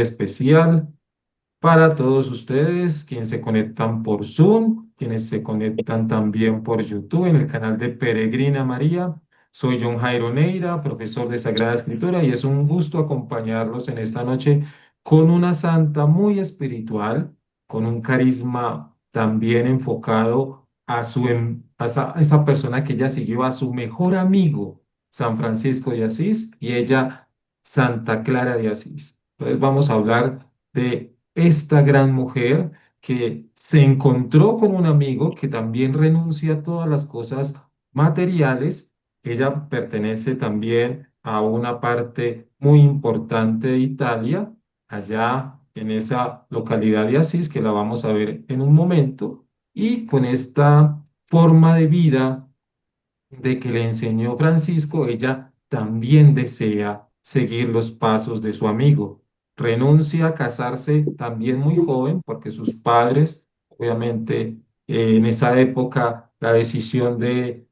especial para todos ustedes, quienes se conectan por Zoom, quienes se conectan también por YouTube en el canal de Peregrina María. Soy John Jairo Neira, profesor de Sagrada Escritura, y es un gusto acompañarlos en esta noche con una santa muy espiritual, con un carisma también enfocado a esa persona que ella siguió, a su mejor amigo, San Francisco de Asís, y ella, Santa Clara de Asís. Entonces vamos a hablar de esta gran mujer que se encontró con un amigo que también renuncia a todas las cosas materiales. Ella pertenece también a una parte muy importante de Italia, allá en esa localidad de Asís, que la vamos a ver en un momento, y con esta forma de vida de que le enseñó Francisco, ella también desea seguir los pasos de su amigo. Renuncia a casarse también muy joven porque sus padres, obviamente, en esa época, la decisión de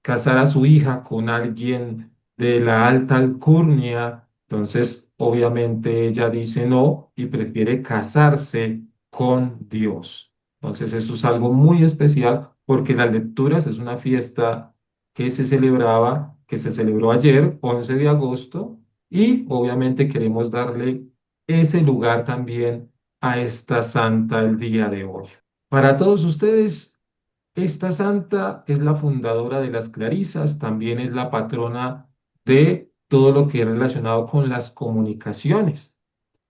casar a su hija con alguien de la alta alcurnia, entonces, obviamente, ella dice no y prefiere casarse con Dios. Entonces, eso es algo muy especial porque las lecturas es una fiesta que se celebró ayer, 11 de agosto, y obviamente queremos darle ese lugar también a esta santa el día de hoy. Para todos ustedes, esta santa es la fundadora de las Clarisas, también es la patrona de todo lo que es relacionado con las comunicaciones.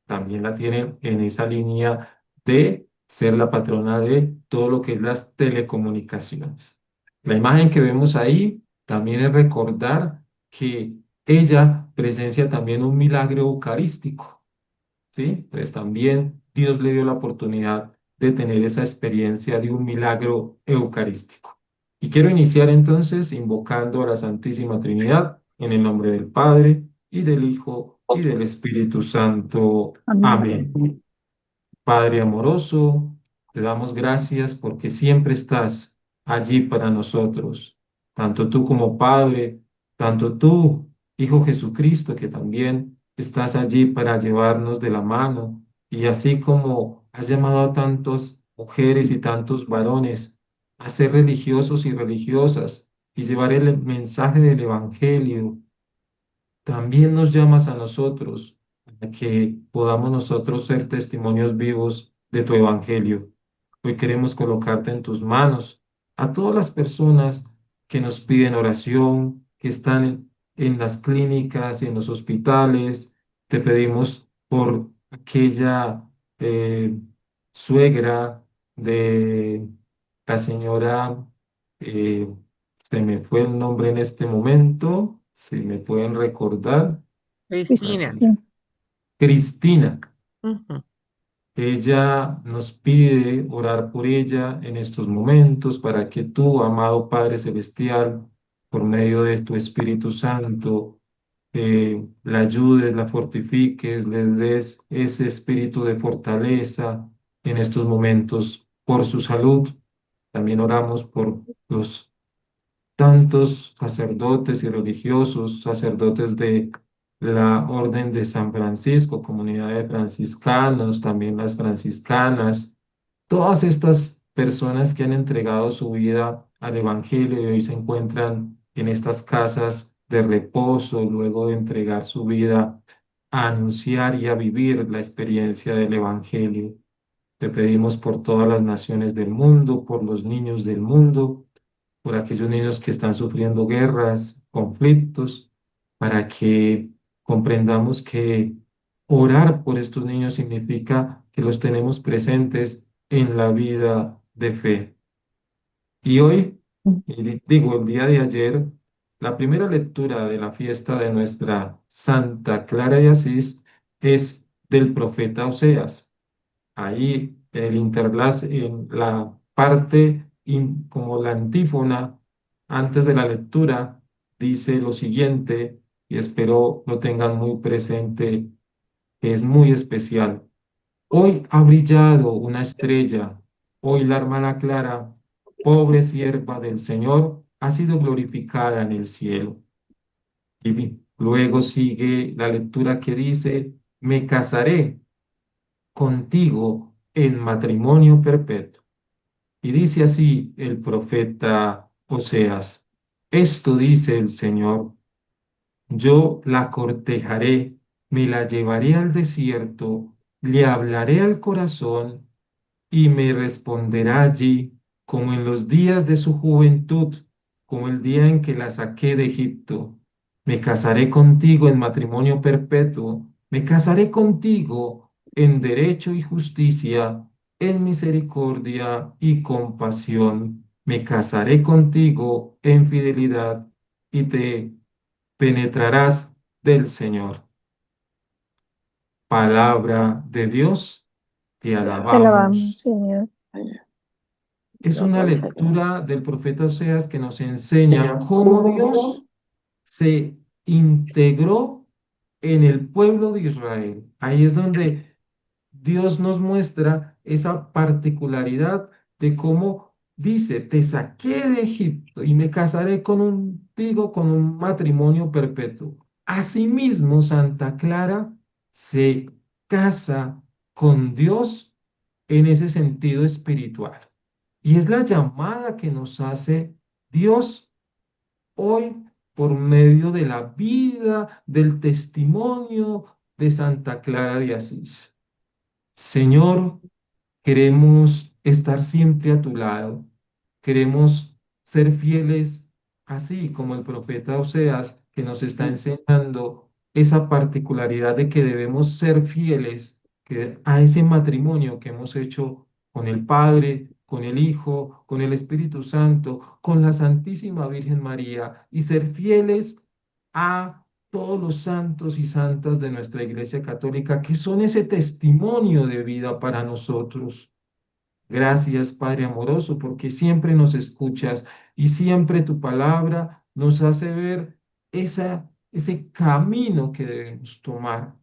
También la tienen en esa línea de ser la patrona de todo lo que es las telecomunicaciones. La imagen que vemos ahí también es recordar que ella presencia también un milagro eucarístico, ¿sí? Pues también Dios le dio la oportunidad de tener esa experiencia de un milagro eucarístico. Y quiero iniciar entonces invocando a la Santísima Trinidad en el nombre del Padre y del Hijo y del Espíritu Santo. Amén. Amén. Padre amoroso, te damos gracias porque siempre estás allí para nosotros, tanto tú como Padre, tanto tú, Hijo Jesucristo, que también estás allí para llevarnos de la mano, y así como has llamado a tantas mujeres y tantos varones a ser religiosos y religiosas y llevar el mensaje del Evangelio, también nos llamas a nosotros, a que podamos nosotros ser testimonios vivos de tu evangelio. Hoy queremos colocarte en tus manos a todas las personas que nos piden oración, que están en las clínicas y en los hospitales. Te pedimos por aquella eh, suegra de la señora, eh, se me fue el nombre en este momento, si me pueden recordar, la Cristina. señora Cristina. Ujú. Ella nos pide orar por ella en estos momentos para que tú, amado Padre Celestial, por medio de tu Espíritu Santo, la ayudes, la fortifiques, le des ese espíritu de fortaleza en estos momentos por su salud. También oramos por los tantos sacerdotes y religiosos, sacerdotes de la Orden de San Francisco, comunidad de franciscanos, también las franciscanas, todas estas personas que han entregado su vida al Evangelio y hoy se encuentran en estas casas de reposo luego de entregar su vida a anunciar y a vivir la experiencia del Evangelio. Te pedimos por todas las naciones del mundo, por los niños del mundo, por aquellos niños que están sufriendo guerras, conflictos, para que comprendamos que orar por estos niños significa que los tenemos presentes en la vida de fe. Y hoy, digo, el día de ayer, la primera lectura de la fiesta de nuestra Santa Clara de Asís es del profeta Oseas. Ahí el interlaz en la parte como la antífona antes de la lectura dice lo siguiente y espero lo tengan muy presente, que es muy especial. Hoy ha brillado una estrella, hoy la hermana Clara, pobre sierva del Señor, ha sido glorificada en el cielo. Y luego sigue la lectura que dice, me casaré contigo en matrimonio perpetuo. Y dice así el profeta Oseas, esto dice el Señor, yo la cortejaré, me la llevaré al desierto, le hablaré al corazón y me responderá allí, como en los días de su juventud, como el día en que la saqué de Egipto. Me casaré contigo en matrimonio perpetuo, me casaré contigo en derecho y justicia, en misericordia y compasión. Me casaré contigo en fidelidad y te penetrarás del Señor. Palabra de Dios, te Te alabamos, alabamos. Señor. Es una Gloria al Señor. lectura del profeta Oseas que nos enseña Señor, cómo Dios se integró en el pueblo de Israel. Ahí es donde Dios nos muestra esa particularidad de cómo dice, te saqué de Egipto y me casaré contigo con un matrimonio perpetuo. Asimismo, Santa Clara se casa con Dios en ese sentido espiritual. Y es la llamada que nos hace Dios hoy por medio de la vida, del testimonio de Santa Clara de Asís. Señor, queremos estar siempre a tu lado. Queremos ser fieles, así como el profeta Oseas, que nos está enseñando esa particularidad de que debemos ser fieles a ese matrimonio que hemos hecho con el Padre, con el Hijo, con el Espíritu Santo, con la Santísima Virgen María, y ser fieles a todos los santos y santas de nuestra Iglesia Católica, que son ese testimonio de vida para nosotros. Gracias, Padre amoroso, porque siempre nos escuchas y siempre tu palabra nos hace ver ese camino que debemos tomar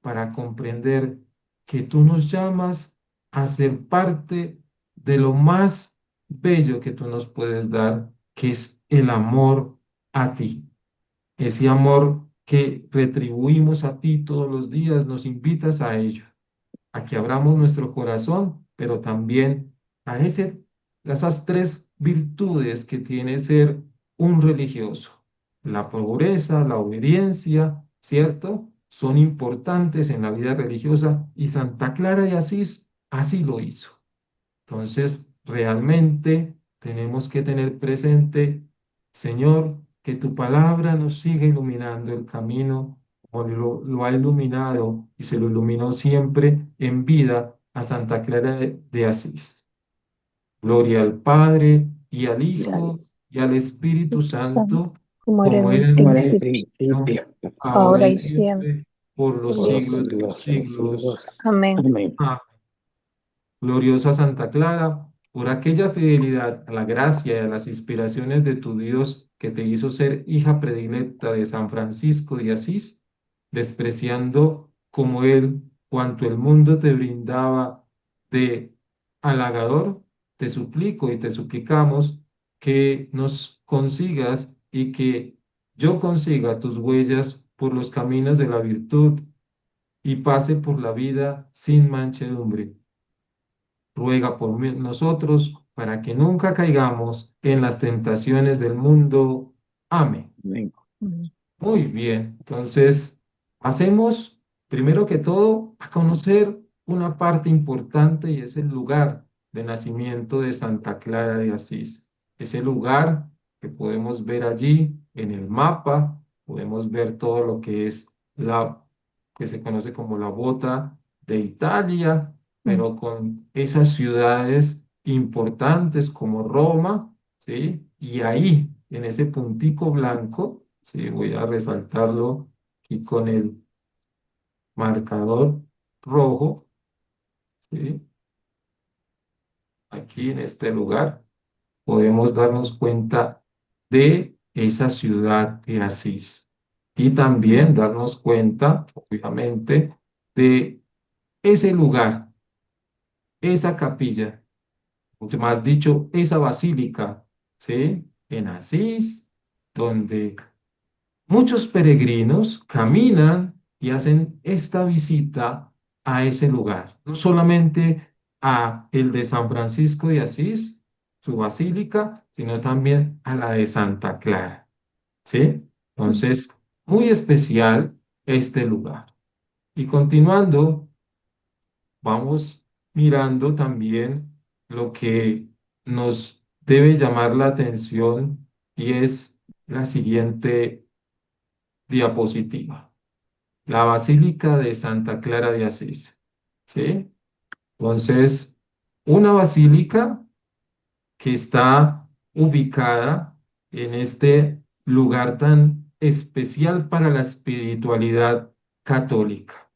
para comprender que tú nos llamas a ser parte de lo más bello que tú nos puedes dar, que es el amor a ti. Ese amor que retribuimos a ti todos los días, nos invitas a ello, a que abramos nuestro corazón, pero también a esas tres virtudes que tiene ser un religioso. La pobreza, la obediencia, ¿cierto? Son importantes en la vida religiosa y Santa Clara de Asís así lo hizo. Entonces, realmente tenemos que tener presente, Señor, que tu palabra nos siga iluminando el camino, como lo ha iluminado y se lo iluminó siempre en vida a Santa Clara de Asís. Gloria al Padre y al Hijo y al Espíritu Espíritu Santo, Santo, como era en como un era en como un en el principio, principio, principio, ahora ahora y y siempre, siempre, por por los por los los siglos siglos. de los siglos de los siglos. siglos. Amén. Amén. Amén. Gloriosa Santa Clara, por aquella fidelidad a la gracia y a las inspiraciones de tu Dios que te hizo ser hija predilecta de San Francisco de Asís, despreciando como él cuanto el mundo te brindaba de halagador, te suplico y te suplicamos que nos consigas y que yo consiga tus huellas por los caminos de la virtud y pase por la vida sin manchedumbre. Ruega por nosotros para que nunca caigamos en las tentaciones del mundo. Amén. Amén. Amén. Muy bien, entonces pasemos primero que todo a conocer una parte importante y es el lugar de nacimiento de Santa Clara de Asís. Ese lugar que podemos ver allí en el mapa, podemos ver todo lo que es la que se conoce como la bota de Italia, Mm. pero con esas ciudades importantes como Roma, ¿sí? Y ahí, en ese puntico blanco, ¿sí? Voy a resaltarlo aquí con el marcador rojo, ¿sí? Aquí en este lugar podemos darnos cuenta de esa ciudad de Asís y también darnos cuenta, obviamente, de ese lugar, esa capilla, mucho más dicho, esa basílica, ¿sí? En Asís, donde muchos peregrinos caminan y hacen esta visita a ese lugar, no solamente a el de San Francisco de Asís, su basílica, sino también a la de Santa Clara, ¿sí? Entonces, muy especial este lugar. Y continuando, vamos mirando también lo que nos debe llamar la atención y es la siguiente diapositiva. La Basílica de Santa Clara de Asís, ¿sí? Entonces, una basílica que está ubicada en este lugar tan especial para la espiritualidad católica.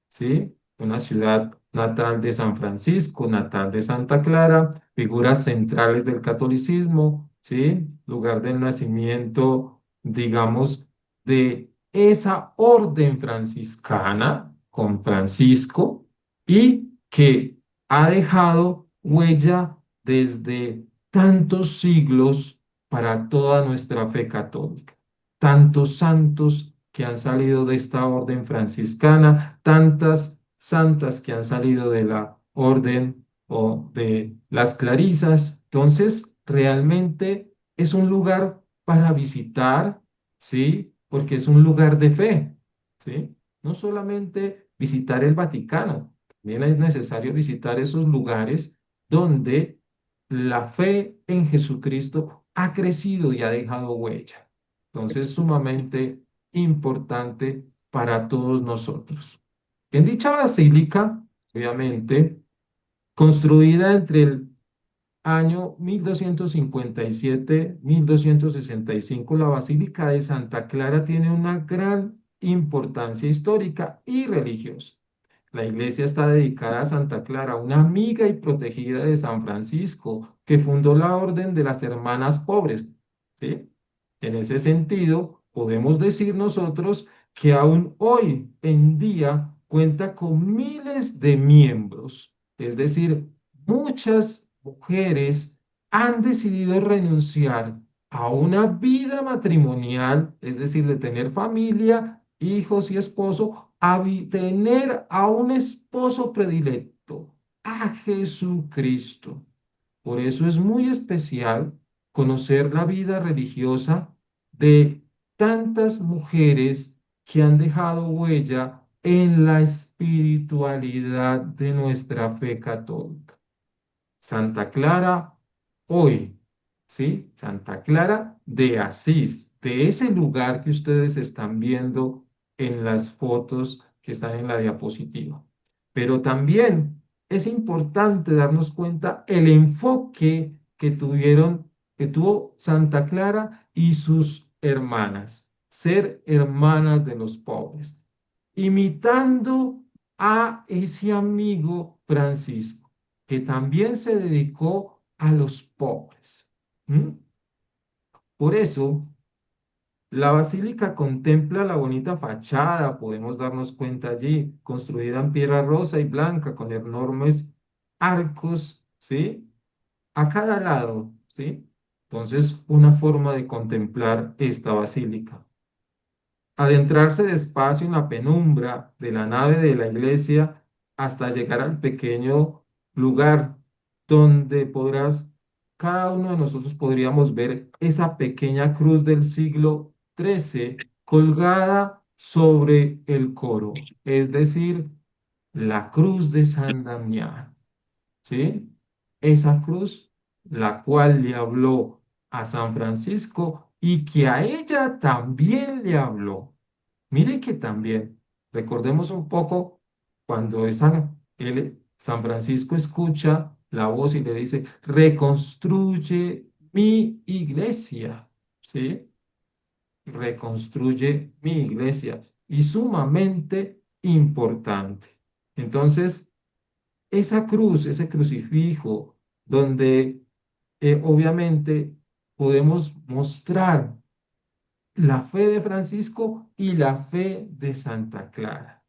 ¿Sí? Una ciudad natal de San Francisco, natal de Santa Clara, figuras centrales del catolicismo, ¿sí? Lugar del nacimiento, digamos, de esa orden franciscana con Francisco y que ha dejado huella desde tantos siglos para toda nuestra fe católica. Tantos santos que han salido de esta orden franciscana, tantas santas que han salido de la orden o de las clarisas. Entonces, realmente es un lugar para visitar, ¿sí? Porque es un lugar de fe, ¿sí? No solamente visitar el Vaticano, también es necesario visitar esos lugares donde la fe en Jesucristo ha crecido y ha dejado huella. Entonces, sumamente importante para todos nosotros. En dicha basílica, obviamente, construida entre el año 1257-1265, la Basílica de Santa Clara tiene una gran importancia histórica y religiosa. La iglesia está dedicada a Santa Clara, una amiga y protegida de San Francisco, que fundó la Orden de las Hermanas Pobres. ¿Sí? En ese sentido, podemos decir nosotros que aún hoy en día cuenta con miles de miembros, es decir, muchas mujeres han decidido renunciar a una vida matrimonial, es decir, de tener familia, hijos y esposo, a tener a un esposo predilecto, a Jesucristo. Por eso es muy especial conocer la vida religiosa de tantas mujeres que han dejado huella en la espiritualidad de nuestra fe católica. Santa Clara hoy, ¿sí? Santa Clara de Asís, de ese lugar que ustedes están viendo en las fotos que están en la diapositiva. Pero también es importante darnos cuenta el enfoque que tuvo Santa Clara y sus hermanas, ser hermanas de los pobres, imitando a ese amigo Francisco que también se dedicó a los pobres. ¿Mm? Por eso, la basílica contempla la bonita fachada, podemos darnos cuenta allí, construida en piedra rosa y blanca, con enormes arcos, ¿sí? A cada lado, ¿sí? Entonces, una forma de contemplar esta basílica. Adentrarse despacio en la penumbra de la nave de la iglesia hasta llegar al pequeño lugar donde cada uno de nosotros podríamos ver esa pequeña cruz del siglo XIII colgada sobre el coro, es decir, la cruz de San Damián, ¿sí? Esa cruz, la cual le habló a San Francisco y que a ella también le habló. Mire que también, recordemos un poco cuando San Francisco escucha la voz y le dice, reconstruye mi iglesia, ¿sí? Reconstruye mi iglesia. Y sumamente importante. Entonces, esa cruz, ese crucifijo, donde obviamente podemos mostrar la fe de Francisco y la fe de Santa Clara.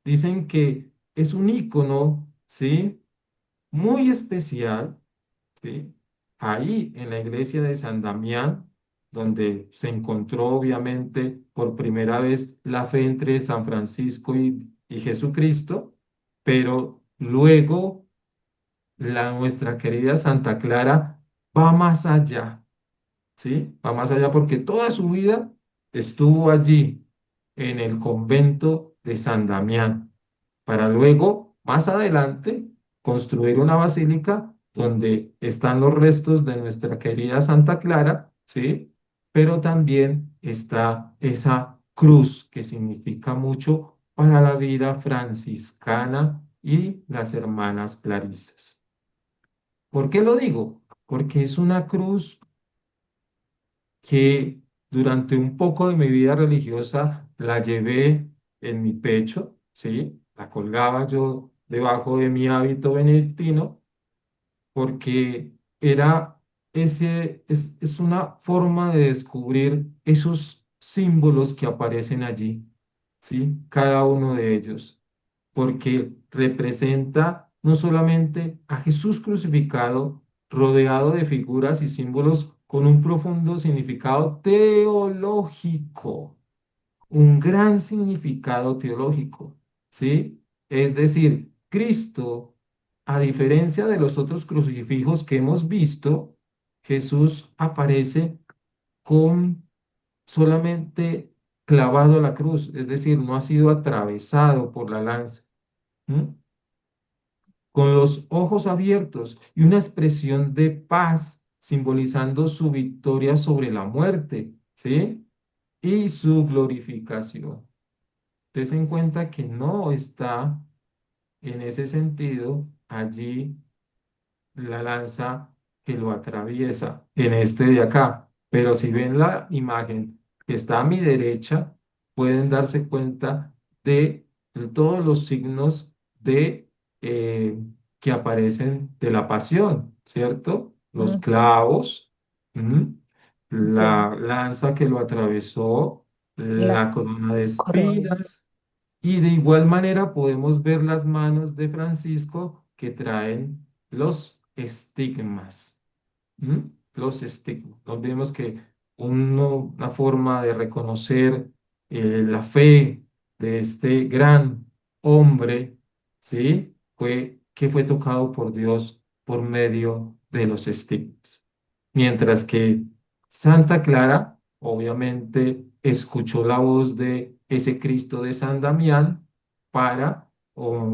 Dicen que es un ícono, ¿sí? Muy especial, ¿sí? Ahí en la iglesia de San Damián, donde se encontró obviamente por primera vez la fe entre San Francisco y Jesucristo, pero luego nuestra querida Santa Clara va más allá, ¿sí? Va más allá porque toda su vida estuvo allí en el convento de San Damián, para luego, más adelante, construir una basílica donde están los restos de nuestra querida Santa Clara, ¿sí? Pero también está esa cruz que significa mucho para la vida franciscana y las hermanas clarisas. ¿Por qué lo digo? Porque es una cruz que durante un poco de mi vida religiosa la llevé en mi pecho, ¿sí? La colgaba yo debajo de mi hábito benedictino porque era es una forma de descubrir esos símbolos que aparecen allí, ¿sí? Cada uno de ellos, porque representa no solamente a Jesús crucificado, rodeado de figuras y símbolos con un profundo significado teológico, un gran significado teológico, ¿sí? Es decir, Cristo, a diferencia de los otros crucifijos que hemos visto, Jesús aparece con solamente clavado a la cruz, es decir, no ha sido atravesado por la lanza, ¿m? Con los ojos abiertos y una expresión de paz simbolizando su victoria sobre la muerte, ¿sí? Y su glorificación. Dese en cuenta que no está en ese sentido allí la lanza que lo atraviesa en este de acá. Pero si ven la imagen que está a mi derecha, pueden darse cuenta de todos los signos de eh, que aparecen de la pasión, ¿cierto? Los Mm, clavos, ¿m? sí, La lanza que lo atravesó, la la corona de corona. espinas, y de igual manera podemos ver las manos de Francisco que traen los estigmas. ¿M? Los estigmas. No olvidemos que una forma de reconocer la fe de este gran hombre, ¿sí? Fue que fue tocado por Dios por medio de los estigmas. Mientras que Santa Clara, obviamente, escuchó la voz de ese Cristo de San Damián para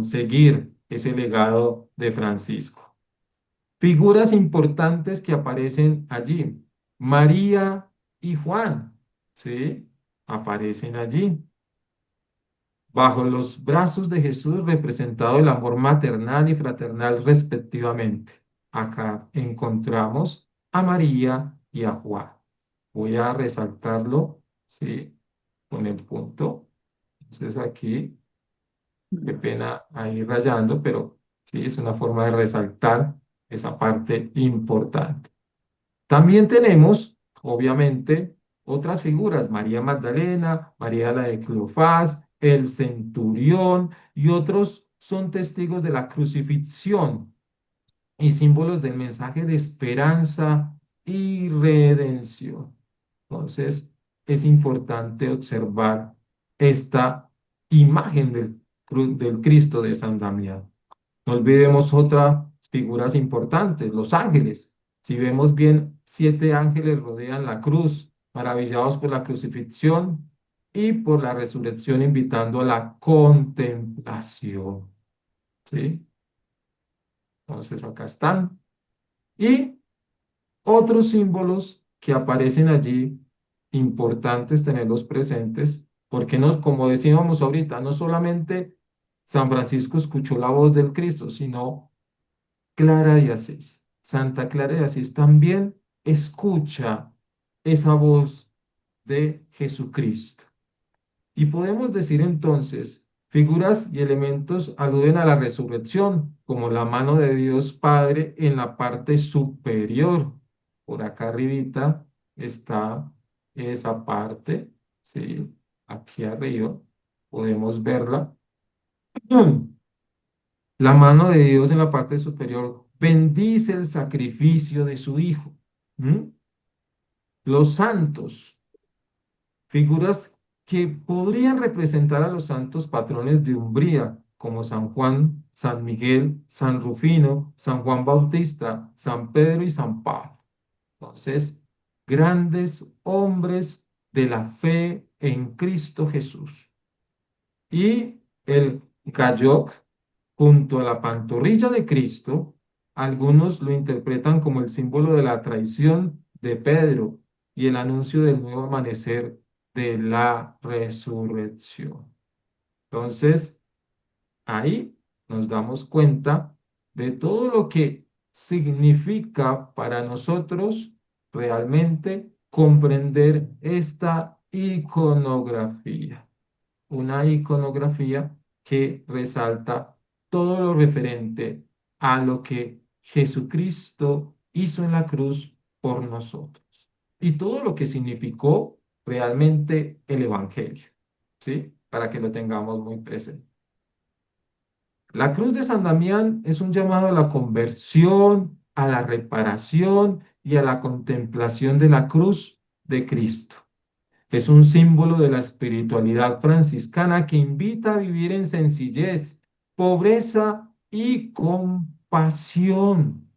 seguir ese legado de Francisco. Figuras importantes que aparecen allí. María y Juan, ¿sí? Aparecen allí. Bajo los brazos de Jesús representado el amor maternal y fraternal respectivamente. Acá encontramos a María y a Juan. Voy a resaltarlo, ¿sí? Con el punto. Entonces aquí, qué pena ahí rayando, pero sí, es una forma de resaltar esa parte importante. También tenemos, obviamente, otras figuras, María Magdalena, María la de Cleofás, el centurión y otros son testigos de la crucifixión y símbolos del mensaje de esperanza y redención. Entonces, es importante observar esta imagen del Cristo de San Damián. No olvidemos otras figuras importantes, los ángeles. Si vemos bien, 7 ángeles rodean la cruz, maravillados por la crucifixión y por la resurrección, invitando a la contemplación. ¿Sí? Entonces acá están. Y otros símbolos que aparecen allí, importantes tenerlos presentes, porque no, como decíamos ahorita, no solamente San Francisco escuchó la voz del Cristo, sino Clara de Asís. Santa Clara de Asís también escucha esa voz de Jesucristo. Y podemos decir entonces, figuras y elementos aluden a la resurrección, como la mano de Dios Padre en la parte superior. Por acá arribita está esa parte, ¿sí? Aquí arriba podemos verla. La mano de Dios en la parte superior bendice el sacrificio de su Hijo. ¿M? Los santos, figuras que podrían representar a los santos patrones de Umbría, como San Juan, San Miguel, San Rufino, San Juan Bautista, San Pedro y San Pablo. Entonces, grandes hombres de la fe en Cristo Jesús. Y el Gayok, junto a la pantorrilla de Cristo, algunos lo interpretan como el símbolo de la traición de Pedro y el anuncio del nuevo amanecer de la resurrección. Entonces, ahí nos damos cuenta de todo lo que significa para nosotros realmente comprender esta iconografía, una iconografía que resalta todo lo referente a lo que Jesucristo hizo en la cruz por nosotros y todo lo que significó realmente el Evangelio, ¿sí? Para que lo tengamos muy presente. La cruz de San Damián es un llamado a la conversión, a la reparación y a la contemplación de la cruz de Cristo. Es un símbolo de la espiritualidad franciscana que invita a vivir en sencillez, pobreza y compasión.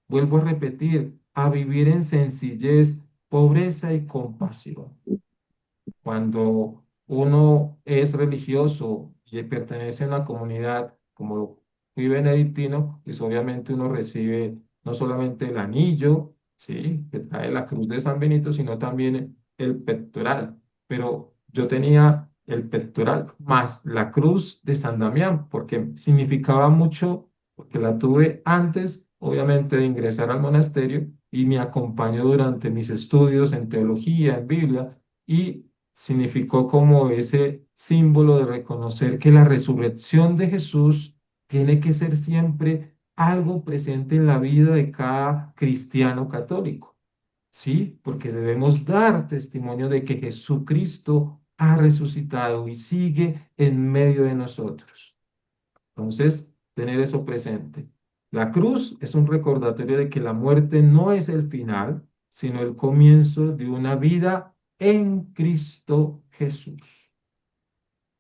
Vuelvo a repetir, a vivir en sencillez, pobreza y compasión. Cuando uno es religioso y pertenece a una comunidad como fui benedictino, pues obviamente uno recibe no solamente el anillo, ¿sí? Que trae la cruz de San Benito, sino también el pectoral. Pero yo tenía el pectoral más la cruz de San Damián, porque significaba mucho, porque la tuve antes, obviamente, de ingresar al monasterio y me acompañó durante mis estudios en teología, en Biblia, y significó como ese símbolo de reconocer que la resurrección de Jesús tiene que ser siempre algo presente en la vida de cada cristiano católico, ¿sí? Porque debemos dar testimonio de que Jesucristo ha resucitado y sigue en medio de nosotros. Entonces, tener eso presente. La cruz es un recordatorio de que la muerte no es el final, sino el comienzo de una vida en Cristo Jesús.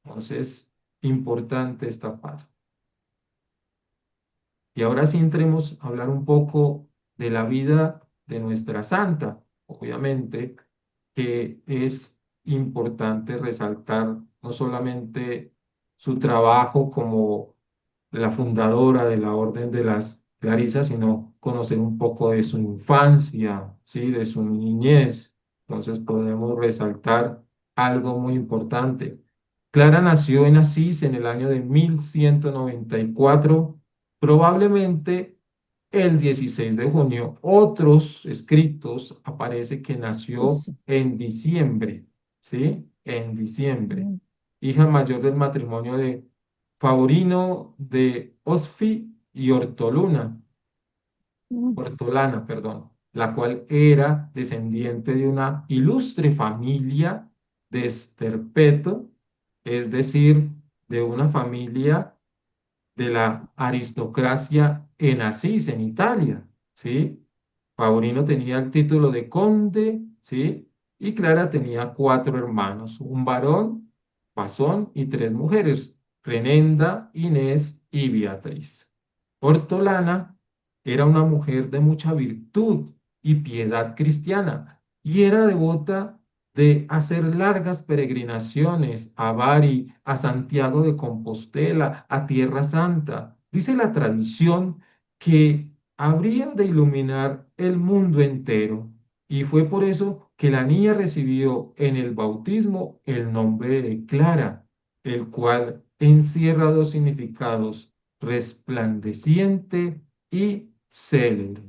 Entonces, importante esta parte. Y ahora sí entremos a hablar un poco de la vida de nuestra santa. Obviamente que es importante resaltar no solamente su trabajo como la fundadora de la Orden de las Clarisas, sino conocer un poco de su infancia, ¿sí? De su niñez. Entonces podemos resaltar algo muy importante. Clara nació en Asís en el año de 1194, probablemente el 16 de junio. Otros escritos aparece que Sí, nació sí. en diciembre, ¿sí? En diciembre. Mm, Hija mayor del matrimonio de Favorino de Osfi y mm, Ortolana, perdón, la cual era descendiente de una ilustre familia de Esterpeto, es decir, de una familia de la aristocracia en Asís, en Italia, ¿sí? Favorino tenía el título de conde, ¿sí? Y Clara tenía cuatro hermanos, un varón, Pasón, y tres mujeres, Renenda, Inés y Beatriz. Hortolana era una mujer de mucha virtud y piedad cristiana y era devota de hacer largas peregrinaciones a Bari, a Santiago de Compostela, a Tierra Santa. Dice la tradición que habría de iluminar el mundo entero y fue por eso que la niña recibió en el bautismo el nombre de Clara, el cual encierra dos significados: resplandeciente y célebre.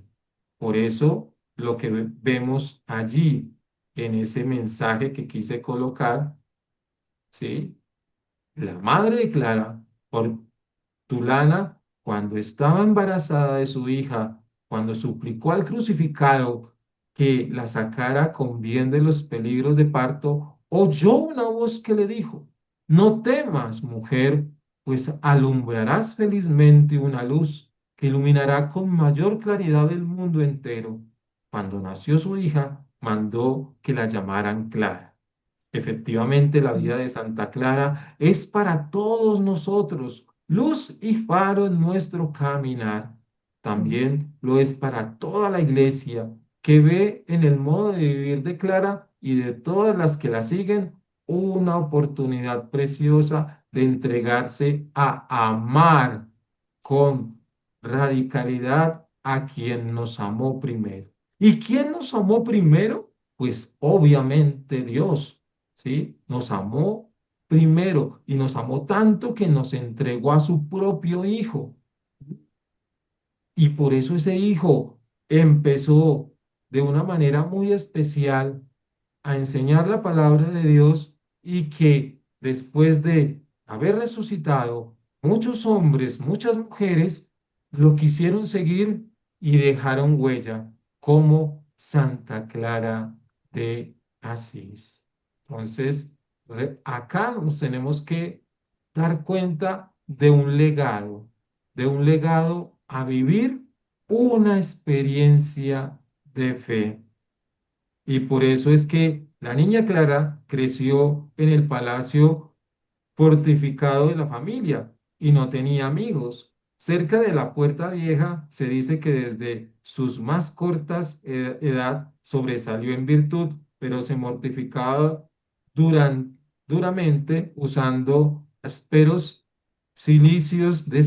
Por eso lo que vemos allí en ese mensaje que quise colocar, ¿sí? La madre de Clara, Hortulana, cuando estaba embarazada de su hija, cuando suplicó al crucificado que la sacara con bien de los peligros de parto, oyó una voz que le dijo: no temas, mujer, pues alumbrarás felizmente una luz que iluminará con mayor claridad el mundo entero. Cuando nació su hija, mandó que la llamaran Clara. Efectivamente, la vida de Santa Clara es para todos nosotros, luz y faro en nuestro caminar. También lo es para toda la iglesia que ve en el modo de vivir de Clara y de todas las que la siguen una oportunidad preciosa de entregarse a amar con radicalidad a quien nos amó primero. ¿Y quién nos amó primero? Pues obviamente Dios. ¿Sí? Nos amó primero y nos amó tanto que nos entregó a su propio Hijo. Y por eso ese Hijo empezó de una manera muy especial a enseñar la palabra de Dios y que después de haber resucitado, muchos hombres, muchas mujeres lo quisieron seguir y dejaron huella, como Santa Clara de Asís. Entonces, acá nos tenemos que dar cuenta de un legado a vivir una experiencia de fe. Y por eso es que la niña Clara creció en el palacio fortificado de la familia y no tenía amigos. Cerca de la Puerta Vieja se dice que desde sus más cortas edad sobresalió en virtud, pero se mortificaba duramente usando ásperos cilicios de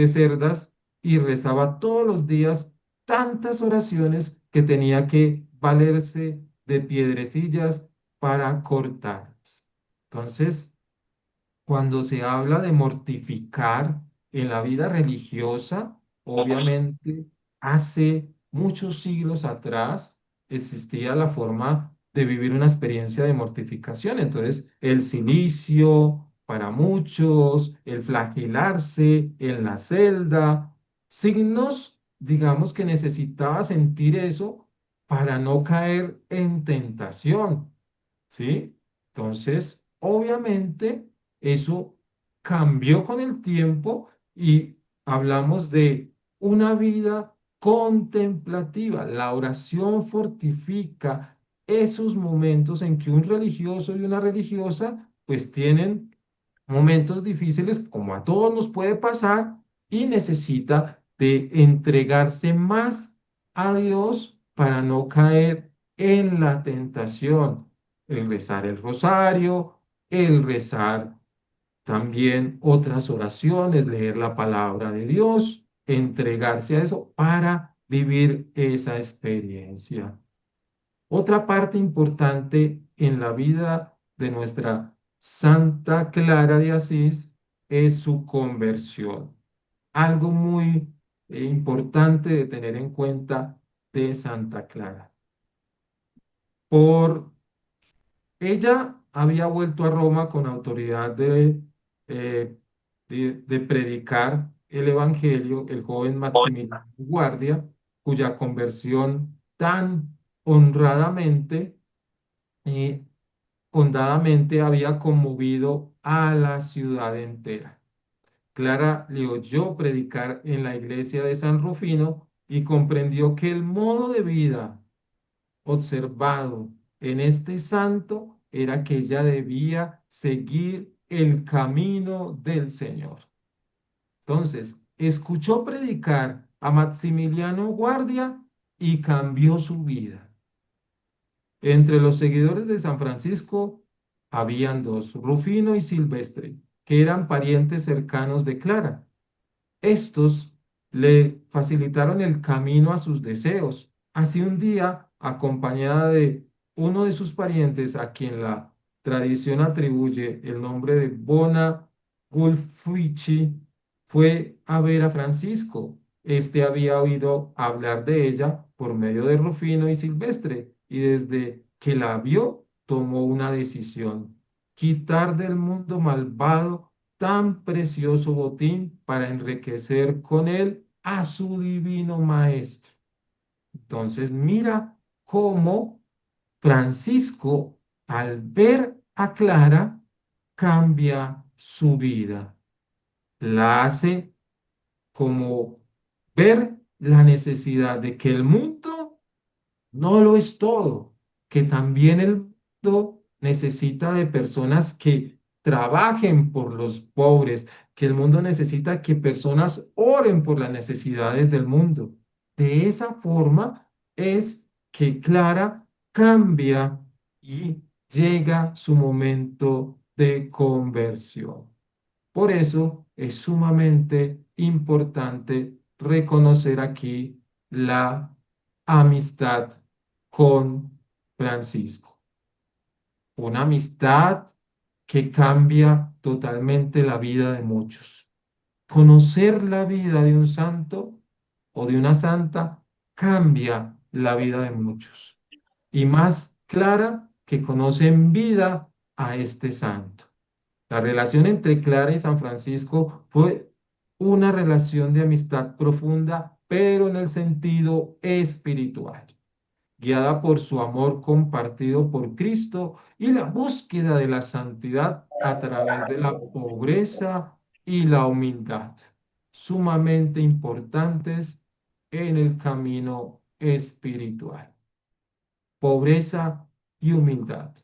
cerdas y rezaba todos los días tantas oraciones que tenía que valerse de piedrecillas para cortarlas. Entonces, cuando se habla de mortificar en la vida religiosa, obviamente hace muchos siglos atrás existía la forma de vivir una experiencia de mortificación. Entonces, el cilicio para muchos, el flagelarse en la celda, signos, digamos, que necesitaba sentir eso para no caer en tentación. ¿Sí? Entonces, obviamente, eso cambió con el tiempo y hablamos de una vida contemplativa. La oración fortifica esos momentos en que un religioso y una religiosa pues tienen momentos difíciles, como a todos nos puede pasar, y necesita de entregarse más a Dios para no caer en la tentación. El rezar el rosario, el rezar también otras oraciones, leer la palabra de Dios, entregarse a eso para vivir esa experiencia. Otra parte importante en la vida de nuestra Santa Clara de Asís es su conversión. Algo muy importante de tener en cuenta de Santa Clara. Por ella había vuelto a Roma con autoridad eh, de predicar el Evangelio, el joven Maximiliano Guardia, cuya conversión tan honradamente eh, hondadamente había conmovido a la ciudad entera. Clara le oyó predicar en la iglesia de San Rufino y comprendió que el modo de vida observado en este santo era que ella debía seguir el camino del Señor. Entonces, escuchó predicar a Maximiliano Guardia y cambió su vida. Entre los seguidores de San Francisco habían dos, Rufino y Silvestre, que eran parientes cercanos de Clara. Estos le facilitaron el camino a sus deseos. Así un día, acompañada de uno de sus parientes, a quien la tradición atribuye el nombre de Bona Gulfichi, fue a ver a Francisco. Este había oído hablar de ella por medio de Rufino y Silvestre, y desde que la vio, tomó una decisión: quitar del mundo malvado tan precioso botín para enriquecer con él a su divino maestro. Entonces, mira cómo Francisco, al ver a Clara, cambia su vida. La hace como ver la necesidad de que el mundo no lo es todo, que también el mundo necesita de personas que trabajen por los pobres, que el mundo necesita que personas oren por las necesidades del mundo. De esa forma es que Clara cambia y llega su momento de conversión. Por eso es sumamente importante reconocer aquí la amistad con Francisco. Una amistad que cambia totalmente la vida de muchos. Conocer la vida de un santo o de una santa cambia la vida de muchos. Y más clara que conocen vida a este santo. La relación entre Clara y San Francisco fue una relación de amistad profunda, pero en el sentido espiritual, guiada por su amor compartido por Cristo y la búsqueda de la santidad a través de la pobreza y la humildad, sumamente importantes en el camino espiritual. Pobreza y humildad.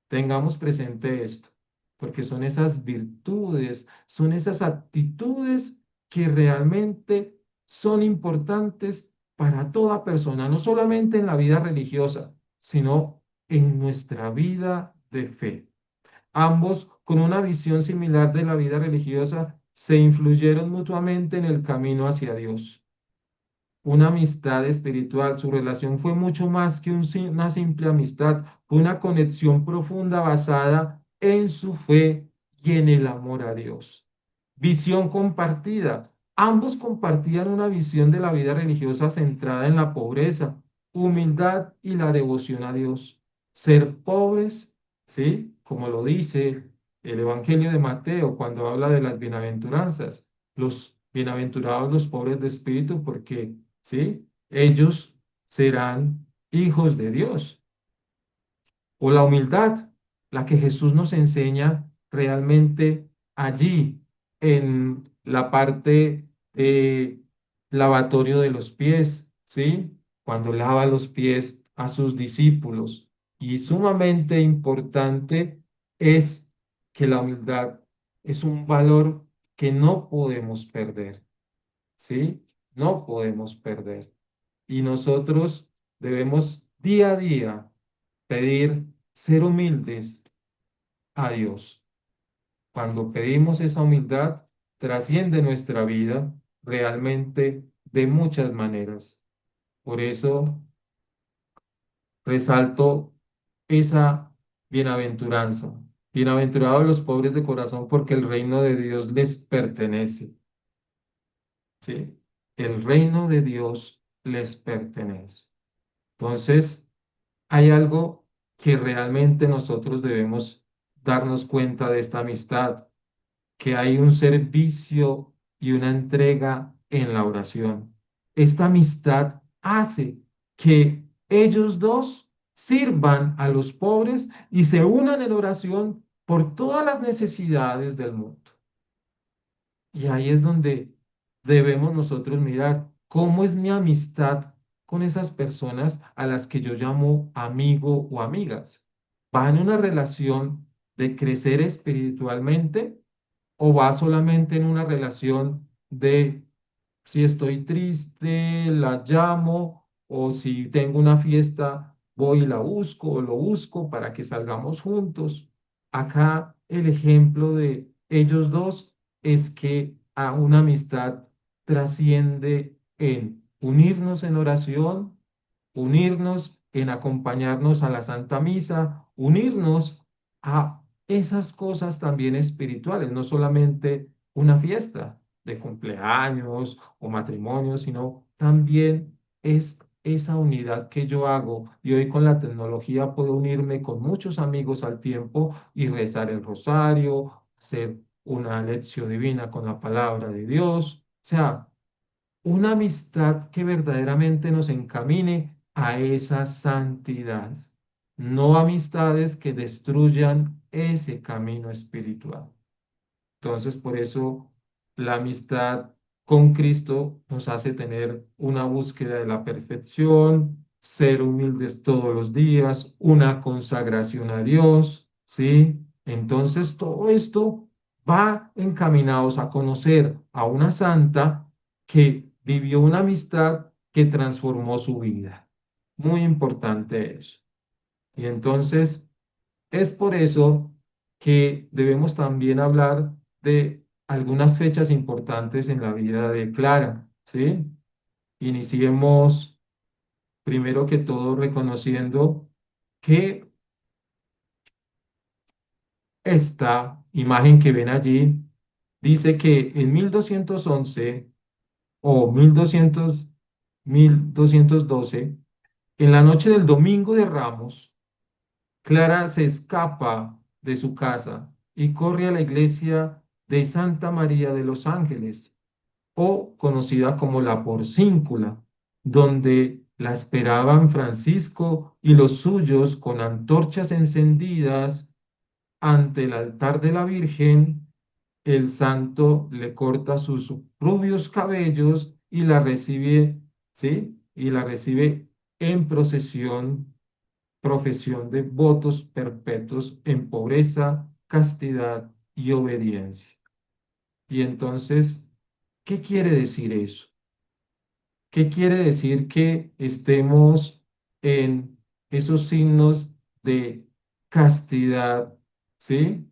Tengamos presente esto, porque son esas virtudes, son esas actitudes que realmente son importantes para toda persona, no solamente en la vida religiosa, sino en nuestra vida de fe. Ambos, con una visión similar de la vida religiosa, se influyeron mutuamente en el camino hacia Dios. Una amistad espiritual. Su relación fue mucho más que una simple amistad, fue una conexión profunda basada en su fe y en el amor a Dios. Visión compartida. Ambos compartían una visión de la vida religiosa centrada en la pobreza, humildad y la devoción a Dios. Ser pobres, ¿sí? Como lo dice el Evangelio de Mateo cuando habla de las bienaventuranzas. Los bienaventurados los pobres de espíritu porque, ¿sí? Ellos serán hijos de Dios. O la humildad, la que Jesús nos enseña realmente allí en la parte de lavatorio de los pies, ¿sí? Cuando lava los pies a sus discípulos. Y sumamente importante es que la humildad es un valor que no podemos perder, ¿sí? No podemos perder. Y nosotros debemos día a día pedir ser humildes a Dios. Cuando pedimos esa humildad, trasciende nuestra vida realmente de muchas maneras. Por eso resalto esa bienaventuranza. Bienaventurados los pobres de corazón, porque el reino de Dios les pertenece. ¿Sí? El reino de Dios les pertenece. Entonces, hay algo que realmente nosotros debemos darnos cuenta de esta amistad, que hay un servicio y una entrega en la oración. Esta amistad hace que ellos dos sirvan a los pobres y se unan en oración por todas las necesidades del mundo. Y ahí es donde debemos nosotros mirar cómo es mi amistad con esas personas a las que yo llamo amigo o amigas. ¿Va en una relación de crecer espiritualmente o va solamente en una relación de si estoy triste, la llamo, o si tengo una fiesta, voy y la busco o lo busco para que salgamos juntos? Acá el ejemplo de ellos dos es que a una amistad trasciende en unirnos en oración, unirnos en acompañarnos a la Santa Misa, unirnos a esas cosas también espirituales, no solamente una fiesta de cumpleaños o matrimonio, sino también es esa unidad que yo hago. Y hoy con la tecnología puedo unirme con muchos amigos al tiempo y rezar el rosario, hacer una lección divina con la palabra de Dios. O sea, una amistad que verdaderamente nos encamine a esa santidad, no amistades que destruyan ese camino espiritual. Entonces, por eso la amistad con Cristo nos hace tener una búsqueda de la perfección, ser humildes todos los días, una consagración a Dios, ¿sí? Entonces todo esto va encaminados a conocer a una santa que vivió una amistad que transformó su vida. Muy importante eso. Y entonces es por eso que debemos también hablar de algunas fechas importantes en la vida de Clara, ¿sí? Iniciemos primero que todo reconociendo que esta imagen que ven allí dice que en 1211 o 1212, en la noche del Domingo de Ramos, Clara se escapa de su casa y corre a la iglesia de Santa María de los Ángeles, o conocida como la Porcíncula, donde la esperaban Francisco y los suyos con antorchas encendidas ante el altar de la Virgen. El santo le corta sus rubios cabellos y la recibe, ¿sí? Y la recibe en procesión, profesión de votos perpetuos en pobreza, castidad y obediencia. Y entonces, ¿qué quiere decir eso? ¿Qué quiere decir que estemos en esos signos de castidad, ¿sí?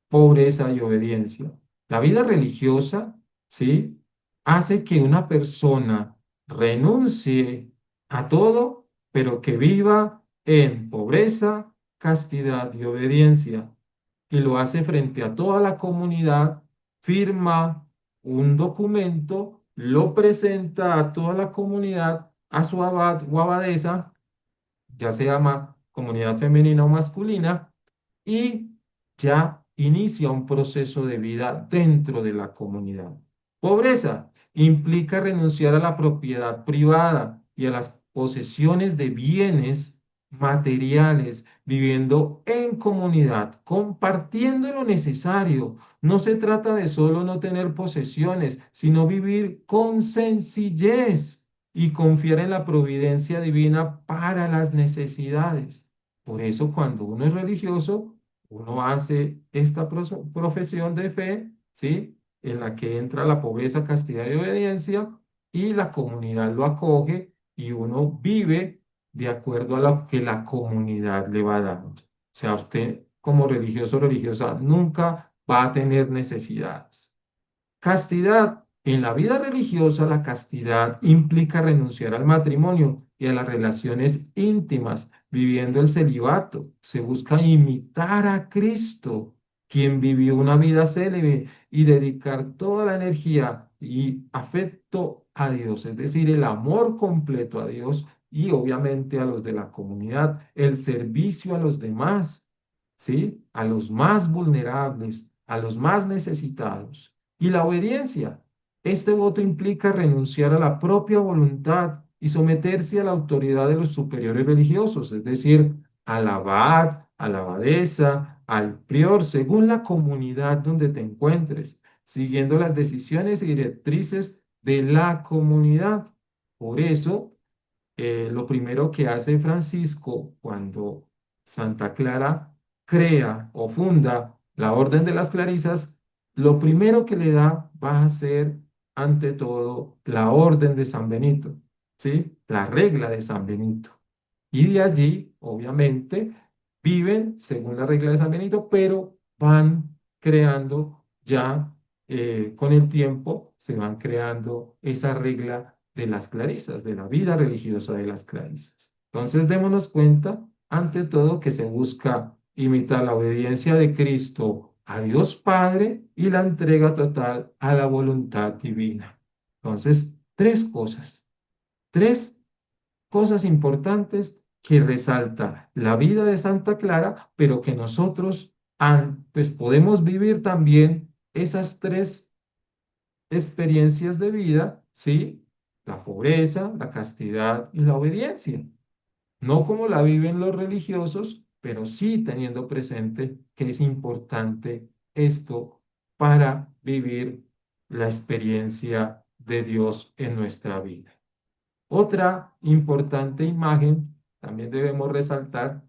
Pobreza y obediencia? La vida religiosa, ¿sí? Hace que una persona renuncie a todo, pero que viva en pobreza, castidad y obediencia. Y lo hace frente a toda la comunidad, firma un documento, lo presenta a toda la comunidad, a su abad o abadesa, ya se llama comunidad femenina o masculina, y ya inicia un proceso de vida dentro de la comunidad. Pobreza implica renunciar a la propiedad privada y a las posesiones de bienes materiales, viviendo en comunidad, compartiendo lo necesario. No se trata de solo no tener posesiones, sino vivir con sencillez y confiar en la providencia divina para las necesidades. Por eso, cuando uno es religioso, uno hace esta profesión de fe, ¿sí? En la que entra la pobreza, castidad y obediencia, y la comunidad lo acoge y uno vive de acuerdo a lo que la comunidad le va dando. O sea, usted como religioso o religiosa nunca va a tener necesidades. Castidad. En la vida religiosa, la castidad implica renunciar al matrimonio y a las relaciones íntimas, viviendo el celibato. Se busca imitar a Cristo, quien vivió una vida célibe, y dedicar toda la energía y afecto a Dios, es decir, el amor completo a Dios y obviamente a los de la comunidad, el servicio a los demás, ¿sí? A los más vulnerables, a los más necesitados. Y la obediencia. Este voto implica renunciar a la propia voluntad y someterse a la autoridad de los superiores religiosos, es decir, al abad, a la abadesa, al prior, según la comunidad donde te encuentres, siguiendo las decisiones y directrices de la comunidad. Por eso, lo primero que hace Francisco cuando Santa Clara crea o funda la Orden de las Clarisas, lo primero que le da va a ser, ante todo, la Orden de San Benito, ¿sí? La regla de San Benito. Y de allí, obviamente, viven según la regla de San Benito, pero van creando ya con el tiempo, se van creando esa regla de las clarisas, de la vida religiosa de las clarisas. Entonces, démonos cuenta, ante todo, que se busca imitar la obediencia de Cristo a Dios Padre y la entrega total a la voluntad divina. Entonces, tres cosas importantes que resalta la vida de Santa Clara, pero que nosotros pues podemos vivir también esas tres experiencias de vida, ¿sí? La pobreza, la castidad y la obediencia. No como la viven los religiosos, pero sí teniendo presente que es importante esto para vivir la experiencia de Dios en nuestra vida. Otra importante imagen, también debemos resaltar,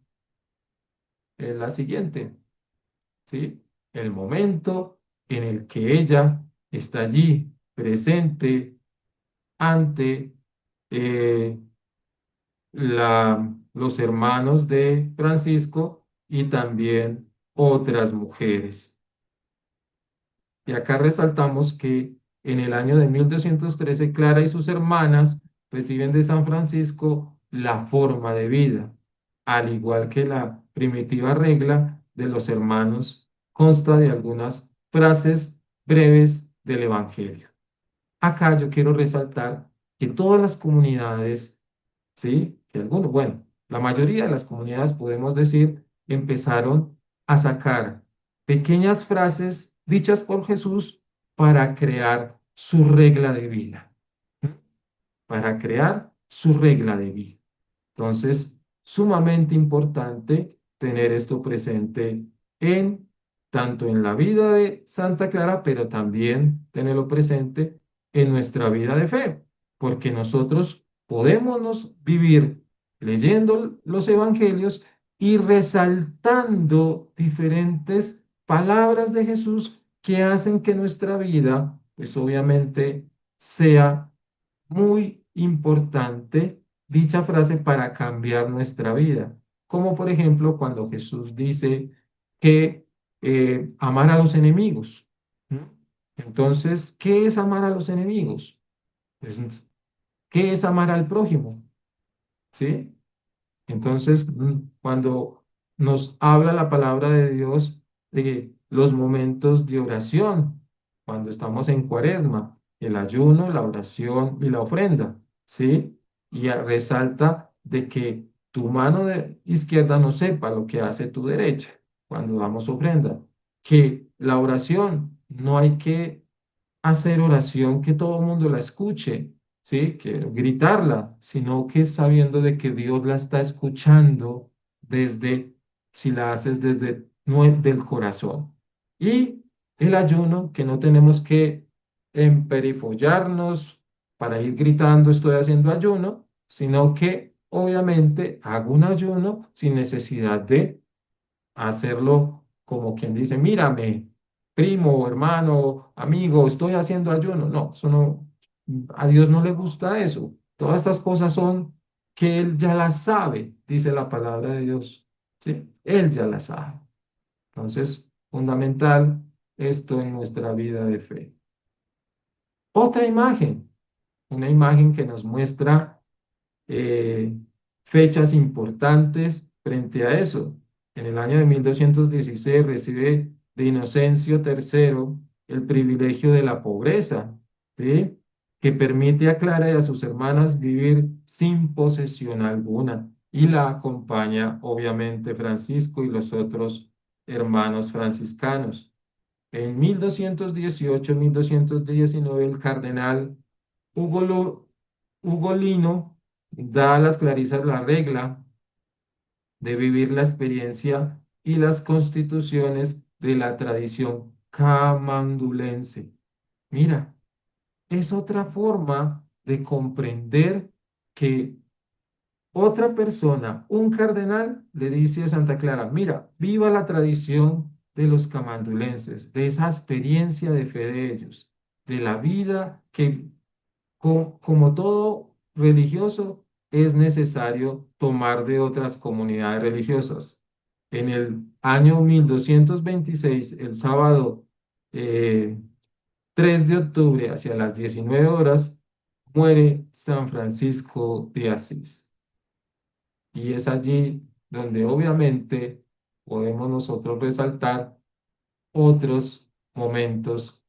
es la siguiente, ¿sí? El momento en el que ella está allí presente ante eh, los hermanos de Francisco y también otras mujeres. Y acá resaltamos que en el año de 1213 Clara y sus hermanas reciben de San Francisco la forma de vida, al igual que la primitiva regla de los hermanos consta de algunas frases breves del Evangelio. Acá yo quiero resaltar que todas las comunidades, ¿sí? Que algunos, bueno, la mayoría de las comunidades, podemos decir, empezaron a sacar pequeñas frases dichas por Jesús para crear su regla de vida, ¿m? Para crear su regla de vida. Entonces, sumamente importante tener esto presente en tanto en la vida de Santa Clara, pero también tenerlo presente en nuestra vida de fe, porque nosotros podemos vivir leyendo los evangelios y resaltando diferentes palabras de Jesús que hacen que nuestra vida, pues obviamente, sea muy importante dicha frase para cambiar nuestra vida. Como por ejemplo cuando Jesús dice que amar a los enemigos. ¿M? Entonces, ¿qué es amar a los enemigos? Pues, ¿qué es amar al prójimo? ¿Sí? Entonces, cuando nos habla la palabra de Dios de los momentos de oración, cuando estamos en cuaresma, el ayuno, la oración y la ofrenda, ¿sí? Y resalta de que tu mano izquierda no sepa lo que hace tu derecha cuando damos ofrenda, que la oración no hay que hacer oración que todo el mundo la escuche, ¿sí? Que gritarla, sino que sabiendo de que Dios la está escuchando desde, si la haces desde del corazón. Y el ayuno, que no tenemos que emperifollarnos para ir gritando estoy haciendo ayuno, sino que obviamente hago un ayuno sin necesidad de hacerlo como quien dice, mírame, primo, hermano, amigo, estoy haciendo ayuno. No, eso no, a Dios no le gusta eso. Todas estas cosas son que Él ya las sabe, dice la palabra de Dios. ¿Sí? Él ya las sabe. Entonces, fundamental esto en nuestra vida de fe. Otra imagen, una imagen que nos muestra eh, fechas importantes frente a eso. En el año de 1216 recibe de Inocencio III el privilegio de la pobreza, ¿sí? Que permite a Clara y a sus hermanas vivir sin posesión alguna. Y la acompaña, obviamente, Francisco y los otros hermanos franciscanos. En 1218-1219, el cardenal Hugo, Hugo Lino da a las clarisas la regla de vivir la experiencia y las constituciones de la tradición camandulense. Mira, es otra forma de comprender que otra persona, un cardenal, le dice a Santa Clara, mira, viva la tradición de los camandulenses, de esa experiencia de fe de ellos, de la vida que como todo religioso, es necesario tomar de otras comunidades religiosas. En el año 1226, el sábado eh, 3 de octubre, hacia las 19 horas, muere San Francisco de Asís. Y es allí donde obviamente podemos nosotros resaltar otros momentos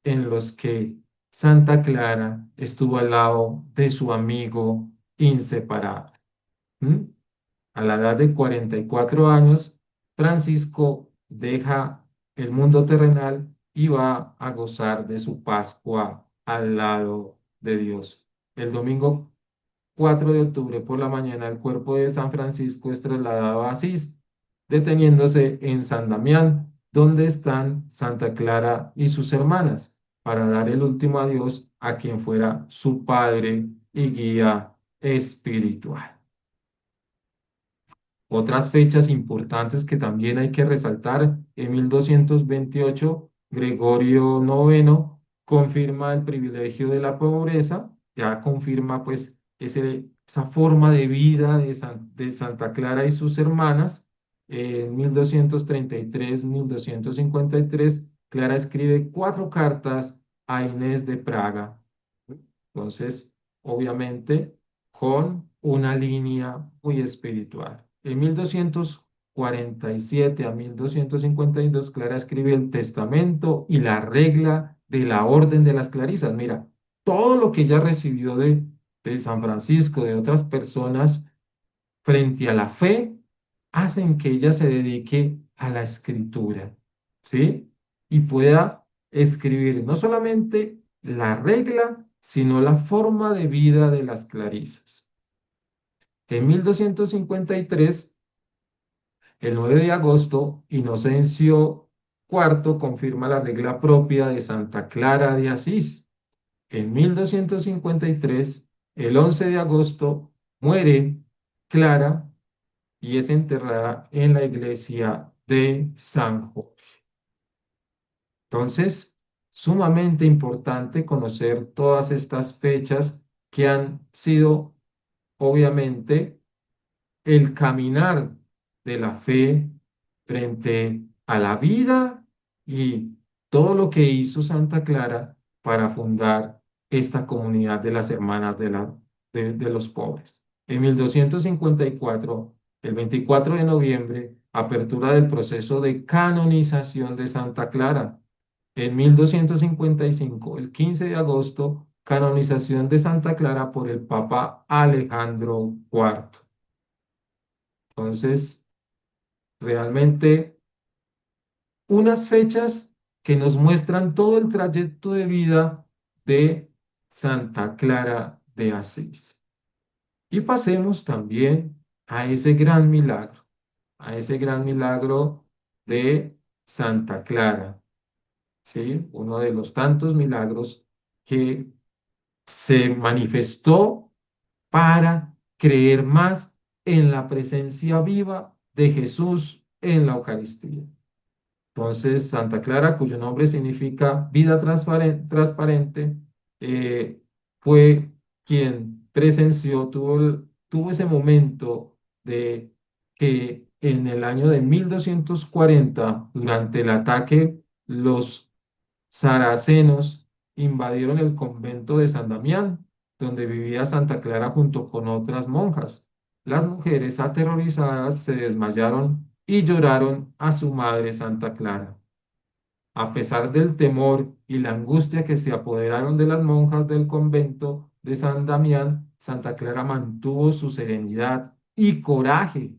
en los que Santa Clara estuvo al lado de su amigo inseparable. ¿M? A la edad de 44 años, Francisco deja el mundo terrenal y va a gozar de su Pascua al lado de Dios. El domingo 4 de octubre por la mañana, el cuerpo de San Francisco es trasladado a Asís, deteniéndose en San Damián, donde están Santa Clara y sus hermanas, para dar el último adiós a quien fuera su padre y guía espiritual. Otras fechas importantes que también hay que resaltar: en 1228, Gregorio IX confirma el privilegio de la pobreza, ya confirma pues esa forma de vida de Santa Clara y sus hermanas. En 1233, 1253, Clara escribe 4 cartas a Inés de Praga. Entonces, obviamente, con una línea muy espiritual. En 1247 a 1252, Clara escribe el testamento y la regla de la orden de las clarisas. Mira, todo lo que ella recibió de San Francisco, de otras personas, frente a la fe, hacen que ella se dedique a la escritura, ¿sí? Y pueda escribir no solamente la regla, sino la forma de vida de las clarisas. En 1253, el 9 de agosto, Inocencio IV confirma la regla propia de Santa Clara de Asís. En 1253, el 11 de agosto, muere Clara y es enterrada en la iglesia de San Jorge. Entonces, sumamente importante conocer todas estas fechas que han sido, obviamente, el caminar de la fe frente a la vida y todo lo que hizo Santa Clara para fundar esta comunidad de las hermanas de los pobres. En 1254, el 24 de noviembre, apertura del proceso de canonización de Santa Clara. En 1255, el 15 de agosto, canonización de Santa Clara por el Papa Alejandro IV. Entonces, realmente unas fechas que nos muestran todo el trayecto de vida de Santa Clara de Asís. Y pasemos también a ese gran milagro de Santa Clara, ¿sí? Uno de los tantos milagros que se manifestó para creer más en la presencia viva de Jesús en la Eucaristía. Entonces, Santa Clara, cuyo nombre significa vida transparente, eh, fue quien presenció, tuvo ese momento de que en el año de 1240, durante el ataque, los saracenos invadieron el convento de San Damián, donde vivía Santa Clara junto con otras monjas. Las mujeres aterrorizadas se desmayaron y lloraron a su madre Santa Clara. A pesar del temor y la angustia que se apoderaron de las monjas del convento de San Damián, Santa Clara mantuvo su serenidad y coraje.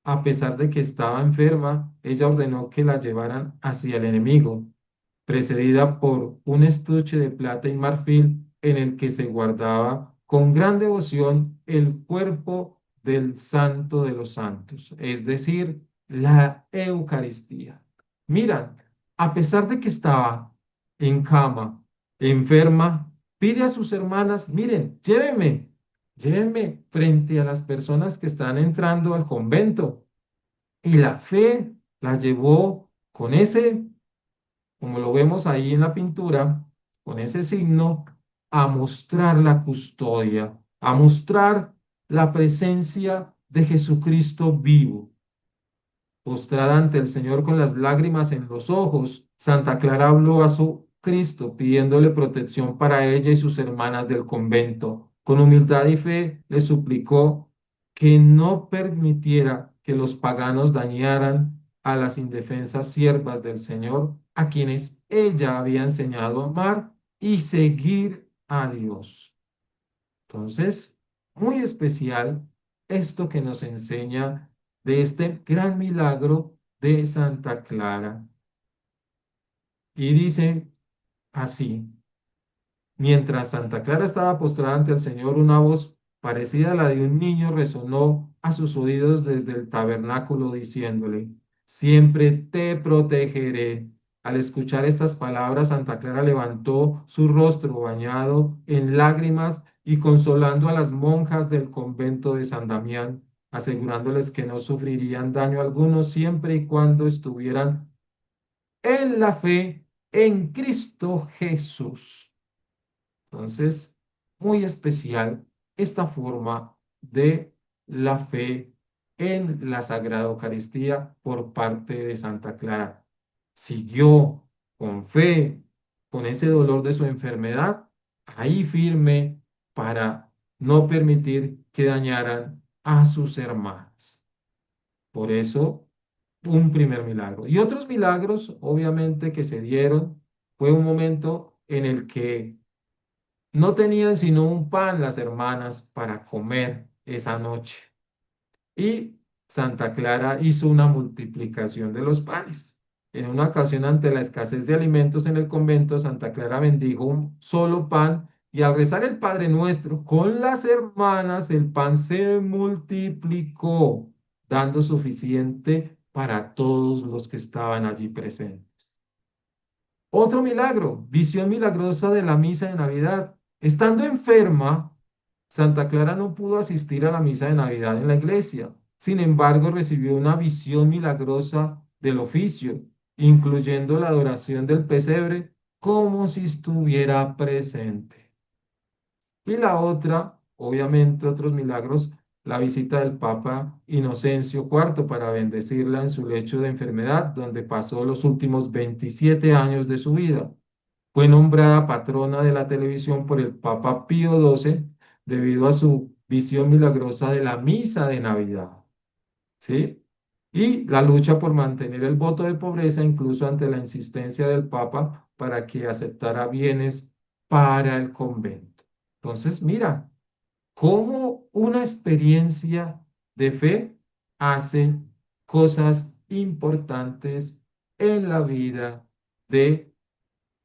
A pesar de que estaba enferma, ella ordenó que la llevaran hacia el enemigo, precedida por un estuche de plata y marfil en el que se guardaba con gran devoción el cuerpo del Santo de los Santos, es decir, la Eucaristía. Mira, a pesar de que estaba en cama, enferma, pide a sus hermanas: miren, llévenme frente a las personas que están entrando al convento. Y la fe la llevó con ese, como lo vemos ahí en la pintura, con ese signo, a mostrar la custodia, a mostrar la presencia de Jesucristo vivo. Postrada ante el Señor con las lágrimas en los ojos, Santa Clara habló a su Cristo pidiéndole protección para ella y sus hermanas del convento. Con humildad y fe le suplicó que no permitiera que los paganos dañaran a las indefensas siervas del Señor, a quienes ella había enseñado a amar y seguir a Dios. Entonces, muy especial esto que nos enseña de este gran milagro de Santa Clara. Y dice así: mientras Santa Clara estaba postrada ante el Señor, una voz parecida a la de un niño resonó a sus oídos desde el tabernáculo diciéndole: siempre te protegeré. Al escuchar estas palabras, Santa Clara levantó su rostro bañado en lágrimas y consolando a las monjas del convento de San Damián, asegurándoles que no sufrirían daño alguno siempre y cuando estuvieran en la fe en Cristo Jesús. Entonces, muy especial esta forma de la fe en la Sagrada Eucaristía por parte de Santa Clara. Siguió con fe, con ese dolor de su enfermedad, ahí firme para no permitir que dañaran a sus hermanas. Por eso, un primer milagro. Y otros milagros, obviamente, que se dieron, fue un momento en el que no tenían sino un pan las hermanas para comer esa noche. Y Santa Clara hizo una multiplicación de los panes. En una ocasión, ante la escasez de alimentos en el convento, Santa Clara bendijo un solo pan y al rezar el Padre Nuestro con las hermanas, el pan se multiplicó, dando suficiente para todos los que estaban allí presentes. Otro milagro, visión milagrosa de la misa de Navidad. Estando enferma, Santa Clara no pudo asistir a la misa de Navidad en la iglesia. Sin embargo, recibió una visión milagrosa del oficio, incluyendo la adoración del pesebre, como si estuviera presente. Y la otra, obviamente, otros milagros, la visita del Papa Inocencio IV para bendecirla en su lecho de enfermedad, donde pasó los últimos 27 años de su vida. Fue nombrada patrona de la televisión por el Papa Pío XII debido a su visión milagrosa de la misa de Navidad, ¿sí? Y la lucha por mantener el voto de pobreza, incluso ante la insistencia del Papa para que aceptara bienes para el convento. Entonces, mira, cómo una experiencia de fe hace cosas importantes en la vida de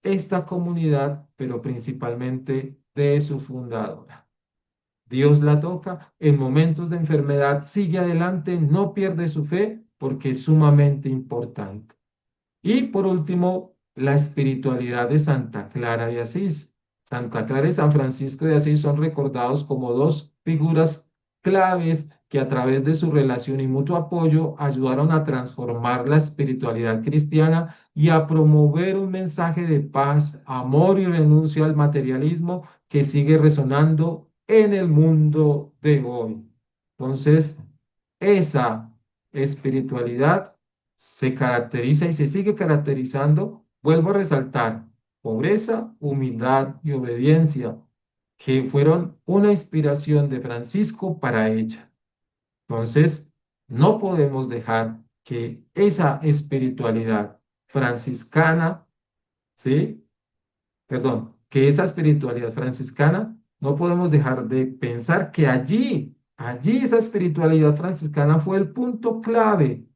esta comunidad, pero principalmente de su fundadora. Dios la toca en momentos de enfermedad, sigue adelante, no pierde su fe porque es sumamente importante. Y por último, la espiritualidad de Santa Clara de Asís. Santa Clara y San Francisco de Asís son recordados como dos figuras claves que a través de su relación y mutuo apoyo ayudaron a transformar la espiritualidad cristiana y a promover un mensaje de paz, amor y renuncia al materialismo que sigue resonando en el mundo de hoy. Entonces, esa espiritualidad se caracteriza y se sigue caracterizando, vuelvo a resaltar, pobreza, humildad y obediencia, que fueron una inspiración de Francisco para ella. Entonces, no podemos dejar que esa espiritualidad franciscana, ¿sí? Perdón, que esa espiritualidad franciscana, no podemos dejar de pensar que allí esa espiritualidad franciscana fue el punto clave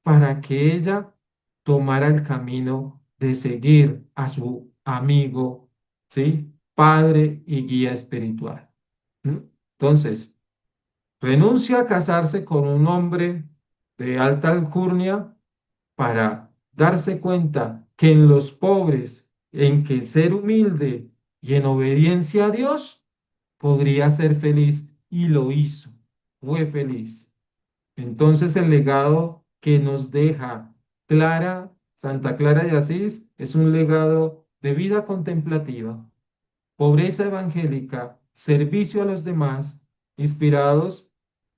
para que ella tomara el camino de seguir a su amigo, ¿sí? Padre y guía espiritual. ¿Mm? Entonces, renuncia a casarse con un hombre de alta alcurnia para darse cuenta que en los pobres, en que ser humilde y en obediencia a Dios, podría ser feliz y lo hizo. Fue feliz. Entonces el legado que nos deja Santa Clara de Asís, es un legado de vida contemplativa, pobreza evangélica, servicio a los demás, inspirados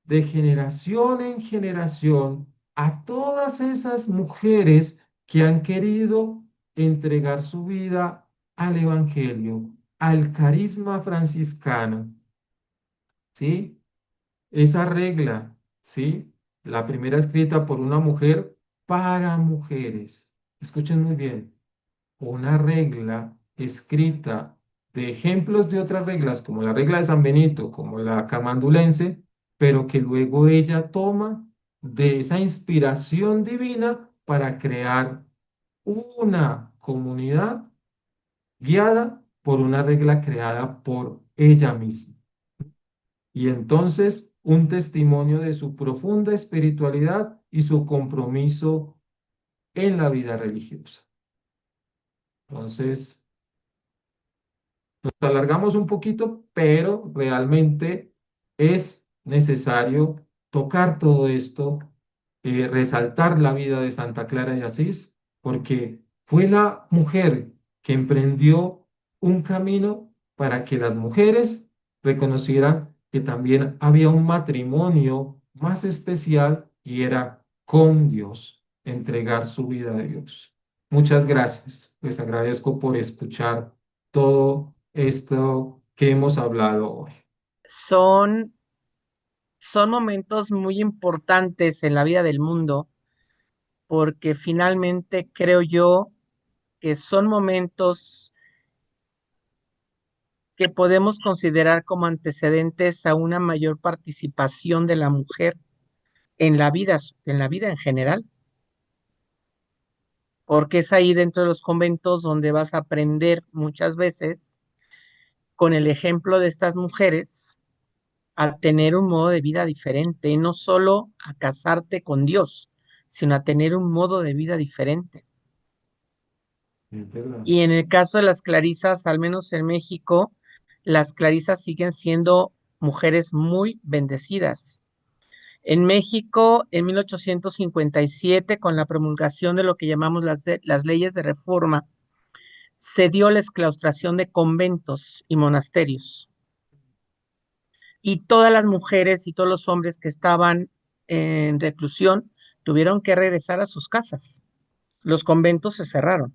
de generación en generación a todas esas mujeres que han querido entregar su vida al Evangelio, al carisma franciscano, ¿sí? Esa regla, ¿sí? La primera escrita por una mujer para mujeres. Escuchen muy bien, una regla escrita de ejemplos de otras reglas, como la regla de San Benito, como la camandulense, pero que luego ella toma de esa inspiración divina para crear una comunidad guiada por una regla creada por ella misma. Y entonces un testimonio de su profunda espiritualidad y su compromiso en la vida religiosa. Entonces, Nos alargamos un poquito, pero realmente es necesario tocar todo esto, resaltar la vida de Santa Clara de Asís, porque fue la mujer que emprendió un camino para que las mujeres reconocieran que también había un matrimonio más especial y era con Dios, entregar su vida a Dios. Muchas gracias. Les agradezco por escuchar todo esto que hemos hablado hoy. Son, son momentos muy importantes en la vida del mundo porque finalmente creo yo que son momentos que podemos considerar como antecedentes a una mayor participación de la mujer en la vida en general, porque es ahí dentro de los conventos donde vas a aprender muchas veces con el ejemplo de estas mujeres a tener un modo de vida diferente, y no solo a casarte con Dios, sino a tener un modo de vida diferente. Es verdad. Y en el caso de las clarisas, al menos en México, las clarisas siguen siendo mujeres muy bendecidas. En México, en 1857, con la promulgación de lo que llamamos las leyes de reforma, se dio la exclaustración de conventos y monasterios. Y todas las mujeres y todos los hombres que estaban en reclusión tuvieron que regresar a sus casas. Los conventos se cerraron.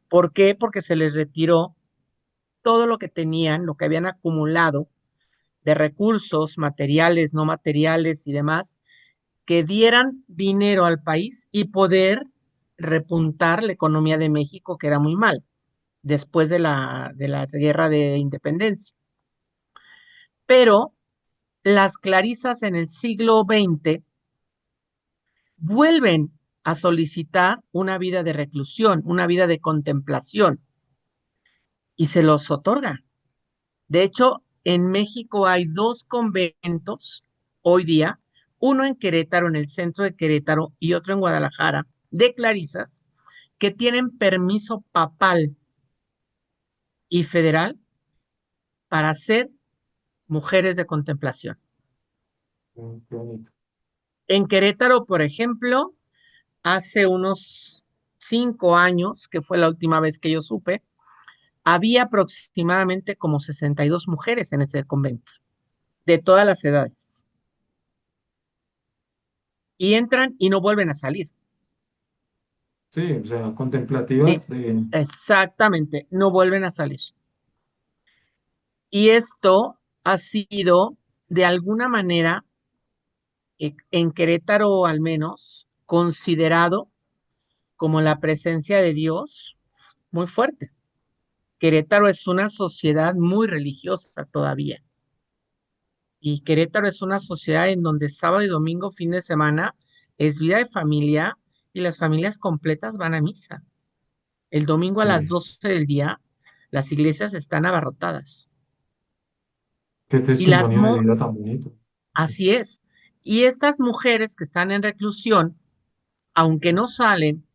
¿Por qué? Porque se les retiró todo lo que tenían, lo que habían acumulado de recursos materiales, no materiales y demás, que dieran dinero al país y poder repuntar la economía de México, que era muy mal, después de la guerra de independencia. Pero las clarisas en el siglo XX vuelven a solicitar una vida de reclusión, una vida de contemplación, y se los otorga. De hecho, en México hay dos conventos hoy día, uno en Querétaro, en el centro de Querétaro, y otro en Guadalajara, de clarisas, que tienen permiso papal y federal para ser mujeres de contemplación. Qué bonito. En Querétaro, por ejemplo, hace unos 5 años, que fue la última vez que yo supe, había aproximadamente como 62 mujeres en ese convento, de todas las edades, y entran y no vuelven a salir. Sí, o sea, Eh, contemplativas de... exactamente, no vuelven a salir. Y esto ha sido, de alguna manera, en Querétaro al menos, considerado como la presencia de Dios muy fuerte. Querétaro es una sociedad muy religiosa todavía. Y Querétaro es una sociedad en donde sábado y domingo, fin de semana, es vida de familia y las familias completas van a misa. El domingo a las Sí. 12 del día, las iglesias están abarrotadas. Qué Y las, testimonio de vida tan bonito. así es. Y estas mujeres que están en reclusión, aunque no salen,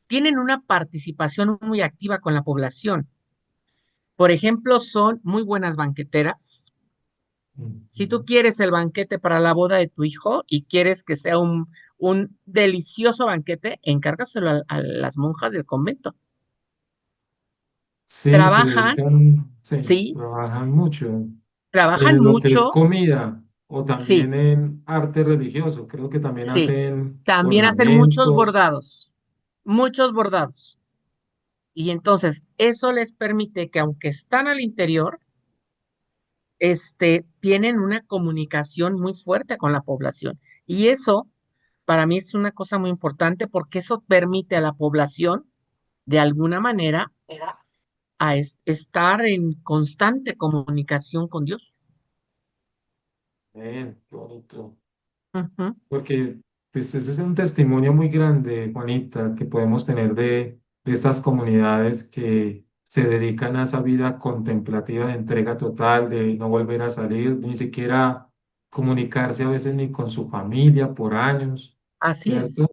tienen una participación muy activa con la población. Por ejemplo, son muy buenas banqueteras. Si tú Ujú. quieres el banquete para la boda de tu hijo y quieres que sea un delicioso banquete, encárgaselo a las monjas del convento. Sí, se Trabajan, dedican, sí, sí, trabajan mucho trabajan en lo que es mucho, comida o sí, también en arte religioso. Creo que también sí. hacen También hacen ornamentos. muchos bordados. Y entonces eso les permite que aunque están al interior, tienen una comunicación muy fuerte con la población. Y eso para mí es una cosa muy importante porque eso permite a la población, de alguna manera, estar en constante comunicación con Dios. Qué bonito. Ujú. Porque pues ese es un testimonio muy grande, Juanita, que podemos tener de estas comunidades que se dedican a esa vida contemplativa de entrega total, de no volver a salir, ni siquiera comunicarse a veces ni con su familia por años, Así es, ¿cierto?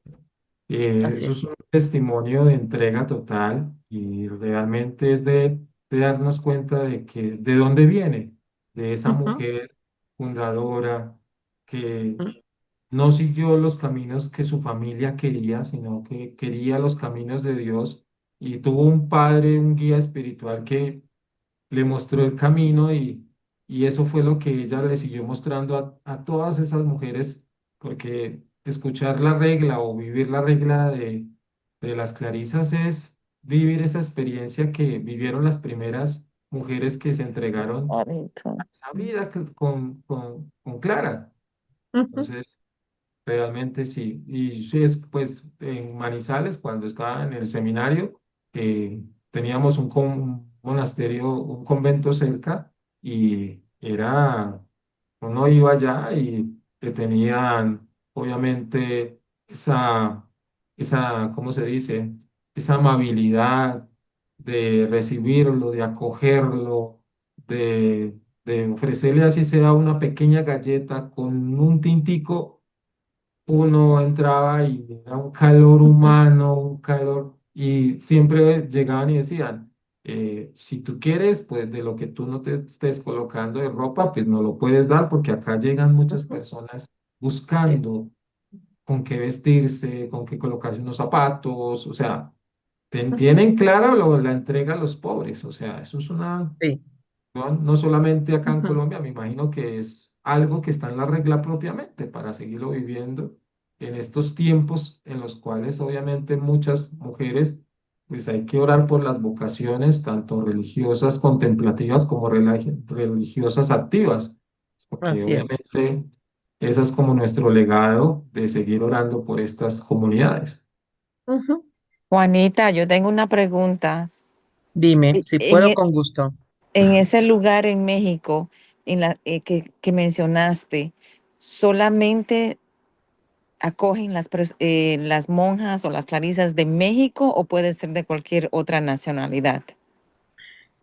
así Eso es. es un testimonio de entrega total y realmente es de de darnos cuenta de que de dónde viene, de esa Ujú, mujer fundadora que ujú. no siguió los caminos que su familia quería, sino que quería los caminos de Dios y tuvo un padre, un guía espiritual que le mostró el camino y eso fue lo que ella le siguió mostrando a todas esas mujeres, porque escuchar la regla o vivir la regla de las Clarisas es vivir esa experiencia que vivieron las primeras mujeres que se entregaron a Bonito. esa vida con Clara. Ujú. Entonces, realmente sí. Y sí, es pues en Manizales, cuando estaba en el seminario, teníamos un monasterio, un convento cerca y era, uno iba allá y que tenían obviamente esa, ¿cómo se dice? Esa amabilidad de recibirlo, de acogerlo, de ofrecerle así sea una pequeña galleta con un tintico. Uno entraba y era un calor humano, un calor, y siempre llegaban y decían, si tú quieres, pues de lo que tú no te estés colocando de ropa, pues no lo puedes dar porque acá llegan muchas Ujú. personas Sí, buscando con qué vestirse, con qué colocarse unos zapatos, o sea, ujú, tienen claro la entrega a los pobres, o sea, eso es una sí, no, no solamente acá en ujú, Colombia, me imagino que es algo que está en la regla propiamente para seguirlo viviendo en estos tiempos en los cuales obviamente muchas mujeres, pues hay que orar por las vocaciones, tanto religiosas contemplativas como religiosas activas, porque así es. obviamente ese es como nuestro legado de seguir orando por estas comunidades. Ujú. Juanita, yo tengo una pregunta. Dime, E- si En, puedo e- con gusto. en ese lugar en México que mencionaste, ¿solamente acogen las monjas o las clarisas de México o puede ser de cualquier otra nacionalidad?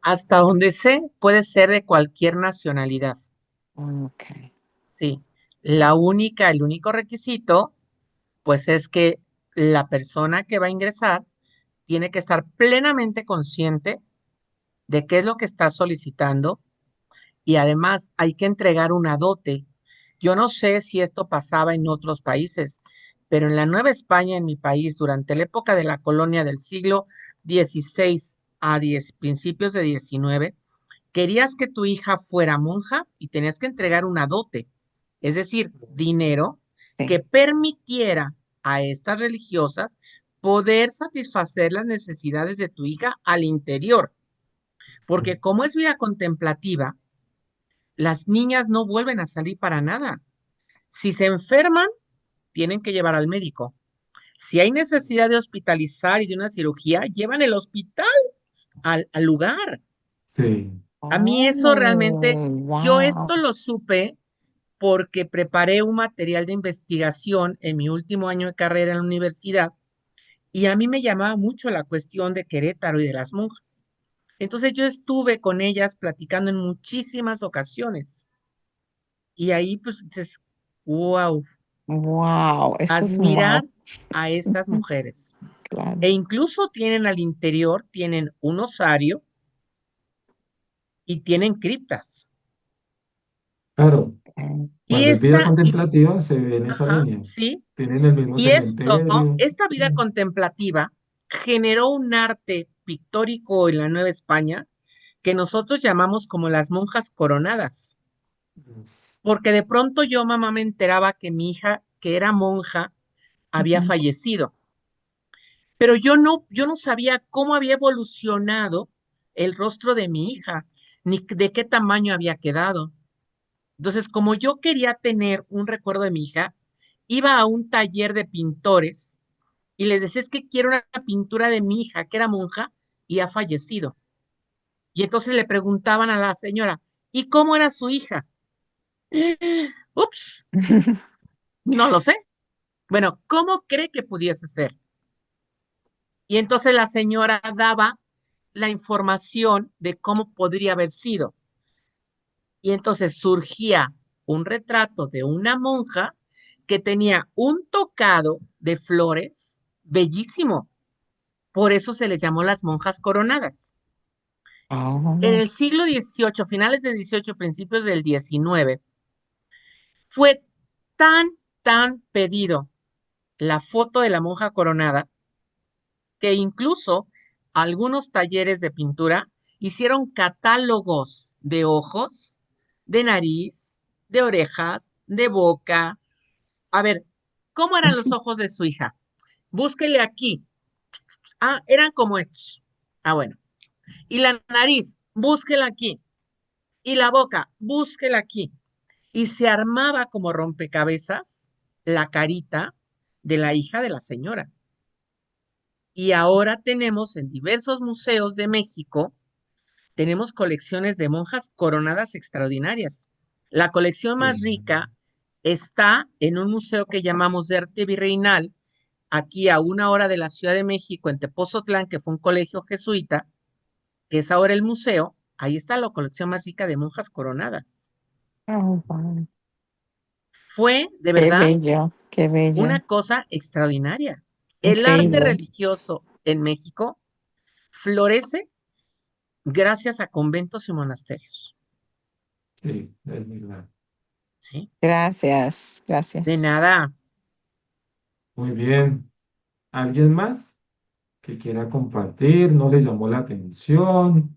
Hasta donde sé, puede ser de cualquier nacionalidad. Ok. Sí. El único requisito, pues es que la persona que va a ingresar tiene que estar plenamente consciente de qué es lo que está solicitando y además hay que entregar una dote. Yo no sé si esto pasaba en otros países, pero en la Nueva España, en mi país, durante la época de la colonia del siglo XVI a principios de XIX, querías que tu hija fuera monja y tenías que entregar una dote, es decir, dinero que Sí. permitiera a estas religiosas poder satisfacer las necesidades de tu hija al interior, porque como es vida contemplativa, las niñas no vuelven a salir para nada. Si se enferman, tienen que llevar al médico. Si hay necesidad de hospitalizar y de una cirugía, llevan el hospital al lugar. Sí, A mí eso realmente, Oh, yo wow. esto lo supe porque preparé un material de investigación en mi último año de carrera en la universidad y a mí me llamaba mucho la cuestión de Querétaro y de las monjas. Entonces yo estuve con ellas platicando en muchísimas ocasiones y ahí pues dices, wow, Wow, eso es admirar wow. a estas mujeres. Claro. E incluso tienen al interior, tienen un osario y tienen criptas. claro. Y Cuando es vida contemplativa, se ve en esa ajá, línea. sí. Tienen el mismo Y esto, cementerio. esta vida contemplativa generó un arte pictórico en la Nueva España que nosotros llamamos como las monjas coronadas, porque de pronto yo, mamá, me enteraba que mi hija, que era monja, había Ujú. fallecido, pero yo no sabía cómo había evolucionado el rostro de mi hija, ni de qué tamaño había quedado. Entonces, como yo quería tener un recuerdo de mi hija, iba a un taller de pintores y les decía, es que quiero una pintura de mi hija, que era monja y ha fallecido. Y entonces le preguntaban a la señora, ¿y cómo era su hija? Ups, no lo sé. Bueno, ¿cómo cree que pudiese ser? Y entonces la señora daba la información de cómo podría haber sido. Y entonces surgía un retrato de una monja que tenía un tocado de flores bellísimo. Por eso se les llamó las monjas coronadas. En Oh, el siglo XVIII, finales del XVIII, principios del XIX, fue tan, tan pedido la foto de la monja coronada que incluso algunos talleres de pintura hicieron catálogos de ojos, de nariz, de orejas, de boca. A ver, ¿cómo eran los ojos de su hija? Búsquele aquí. Ah, eran como estos. Ah, bueno. Y la nariz, búsquela aquí. Y la boca, búsquela aquí. Y se armaba como rompecabezas la carita de la hija de la señora. Y ahora tenemos en diversos museos de México, tenemos colecciones de monjas coronadas extraordinarias. La colección más rica está en un museo que llamamos de arte virreinal, aquí a 1 hora de la Ciudad de México, en Tepozotlán, que fue un colegio jesuita, que es ahora el museo. Ahí está la colección más rica de monjas coronadas. oh, wow. Fue, de Qué verdad, bello, qué una bello. cosa extraordinaria. El arte Increíble. religioso en México florece gracias a conventos y monasterios. Sí, es verdad. ¿Sí? Gracias, De gracias. nada. Muy bien. ¿Alguien más que quiera compartir? ¿No le llamó la atención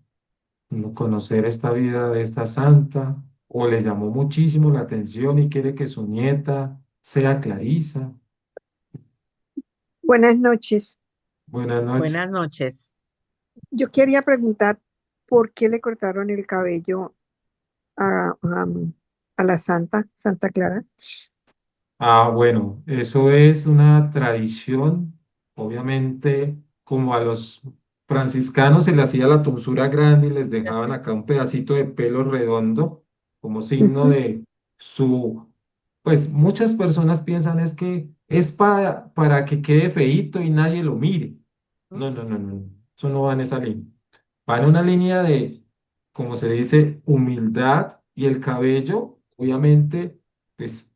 no conocer esta vida de esta santa? ¿O le llamó muchísimo la atención y quiere que su nieta sea Clarisa? Buenas noches. Buenas noches. Buenas noches. Yo quería preguntar por qué le cortaron el cabello a la Santa Clara. Ah, bueno, eso es una tradición. Obviamente, como a los franciscanos se les hacía la tonsura grande y les dejaban acá un pedacito de pelo redondo como signo Ujú, de su, pues muchas personas piensan es que es para que quede feíto y nadie lo mire. No, no, no, no, eso no va en esa línea. Va en una línea de, como se dice, humildad y el cabello, obviamente, pues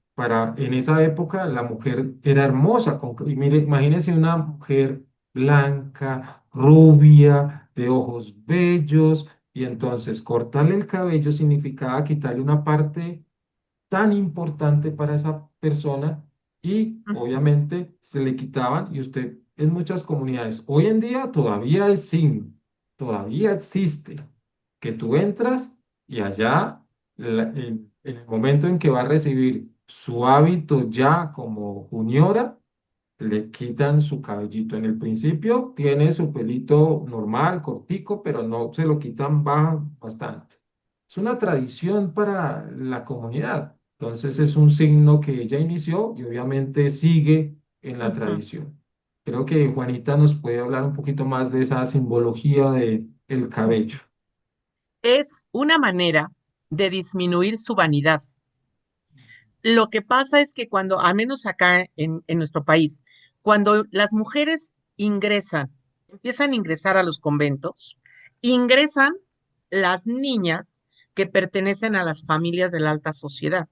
en esa época la mujer era hermosa. Y mire, imagínense una mujer blanca, rubia, de ojos bellos, y entonces cortarle el cabello significaba quitarle una parte tan importante para esa persona y obviamente se le quitaban y usted en muchas comunidades, hoy en día todavía es signo, todavía existe, que tú entras y allá en el momento en que va a recibir su hábito ya como juniora, le quitan su cabellito. En el principio tiene su pelito normal, cortico, pero no se lo quitan, baja bastante. Es una tradición para la comunidad. Entonces es un signo que ella inició y obviamente sigue en la Ujú. tradición. Creo que Juanita nos puede hablar un poquito más de esa simbología de el cabello. Es una manera de disminuir su vanidad. Lo que pasa es que cuando, a menos acá en nuestro país, cuando las mujeres ingresan, empiezan a ingresar a los conventos, ingresan las niñas que pertenecen a las familias de la alta sociedad.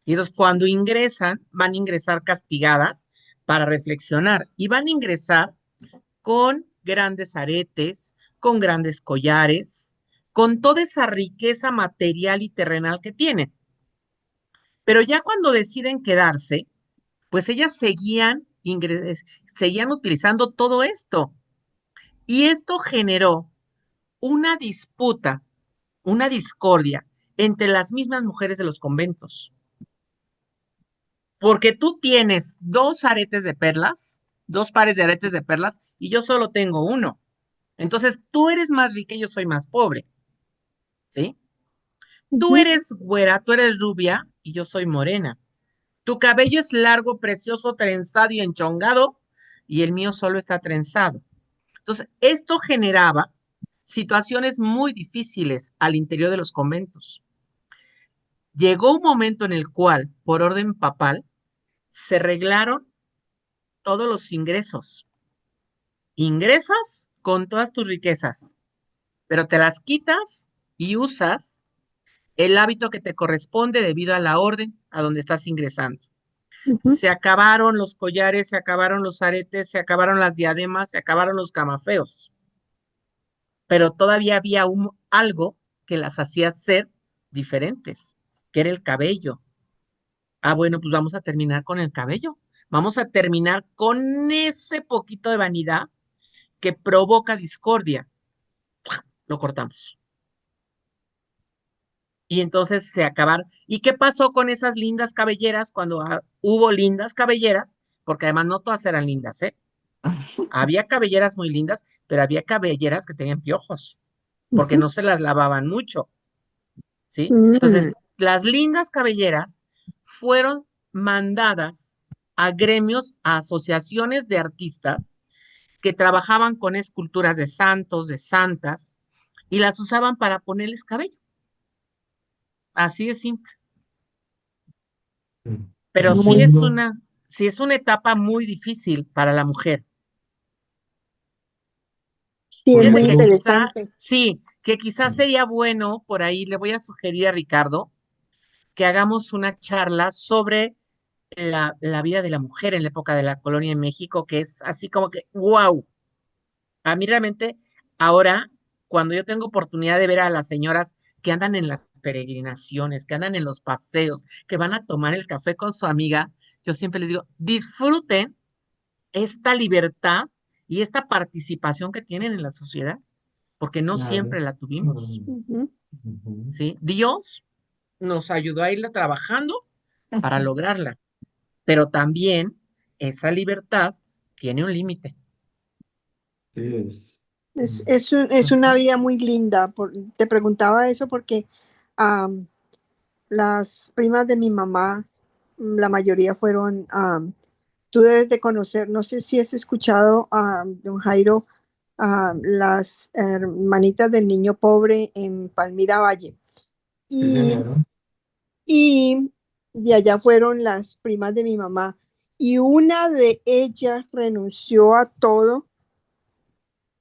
Y entonces cuando ingresan, van a ingresar castigadas para reflexionar y van a ingresar con grandes aretes, con grandes collares, con toda esa riqueza material y terrenal que tienen. Pero ya cuando deciden quedarse, pues ellas seguían utilizando todo esto. Y esto generó una disputa, una discordia entre las mismas mujeres de los conventos. Porque tú tienes dos aretes de perlas, dos pares de aretes de perlas, y yo solo tengo uno. Entonces tú eres más rica y yo soy más pobre, ¿sí? Tú ujú, eres güera, tú eres rubia y yo soy morena. Tu cabello es largo, precioso, trenzado y enchongado, y el mío solo está trenzado. Entonces, esto generaba situaciones muy difíciles al interior de los conventos. Llegó un momento en el cual, por orden papal, se reglaron todos los ingresos. Ingresas con todas tus riquezas, pero te las quitas y usas el hábito que te corresponde debido a la orden a donde estás ingresando. ujú. Se acabaron los collares, se acabaron los aretes, se acabaron las diademas, se acabaron los camafeos. pero todavía había algo que las hacía ser diferentes, que era el cabello. Ah, bueno, pues vamos a terminar con el cabello. Vamos a terminar con ese poquito de vanidad que provoca discordia. Lo cortamos. Y entonces se acabaron. ¿Y qué pasó con esas lindas cabelleras cuando hubo lindas cabelleras? Porque además no todas eran lindas, ¿eh? Había cabelleras muy lindas, pero había cabelleras que tenían piojos, porque no se las lavaban mucho, ¿sí? Entonces, las lindas cabelleras fueron mandadas a gremios, a asociaciones de artistas que trabajaban con esculturas de santos, de santas, y las usaban para ponerles cabello. Así de simple. Pero Entiendo. sí es una etapa muy difícil para la mujer. Sí, es Por muy Fíjate que eso, interesante. que quizás sería bueno, por ahí le voy a sugerir a Ricardo que hagamos una charla sobre la vida de la mujer en la época de la colonia en México, que es así como que, wow. A mí realmente, ahora, cuando yo tengo oportunidad de ver a las señoras que andan en las peregrinaciones, que andan en los paseos, que van a tomar el café con su amiga, yo siempre les digo, disfruten esta libertad y esta participación que tienen en la sociedad, porque no claro. siempre la tuvimos, Ujú. Ujú. ¿sí? Dios nos ayudó a irla trabajando para lograrla, pero también esa libertad tiene un límite. Sí es. Es una vida muy linda. Te preguntaba eso porque am, las primas de mi mamá, la mayoría fueron, tú debes de conocer, no sé si has escuchado a don Jairo, las hermanitas del niño pobre en Palmira Valle. Sí, Y, señora. y de allá fueron las primas de mi mamá. Y una de ellas renunció a todo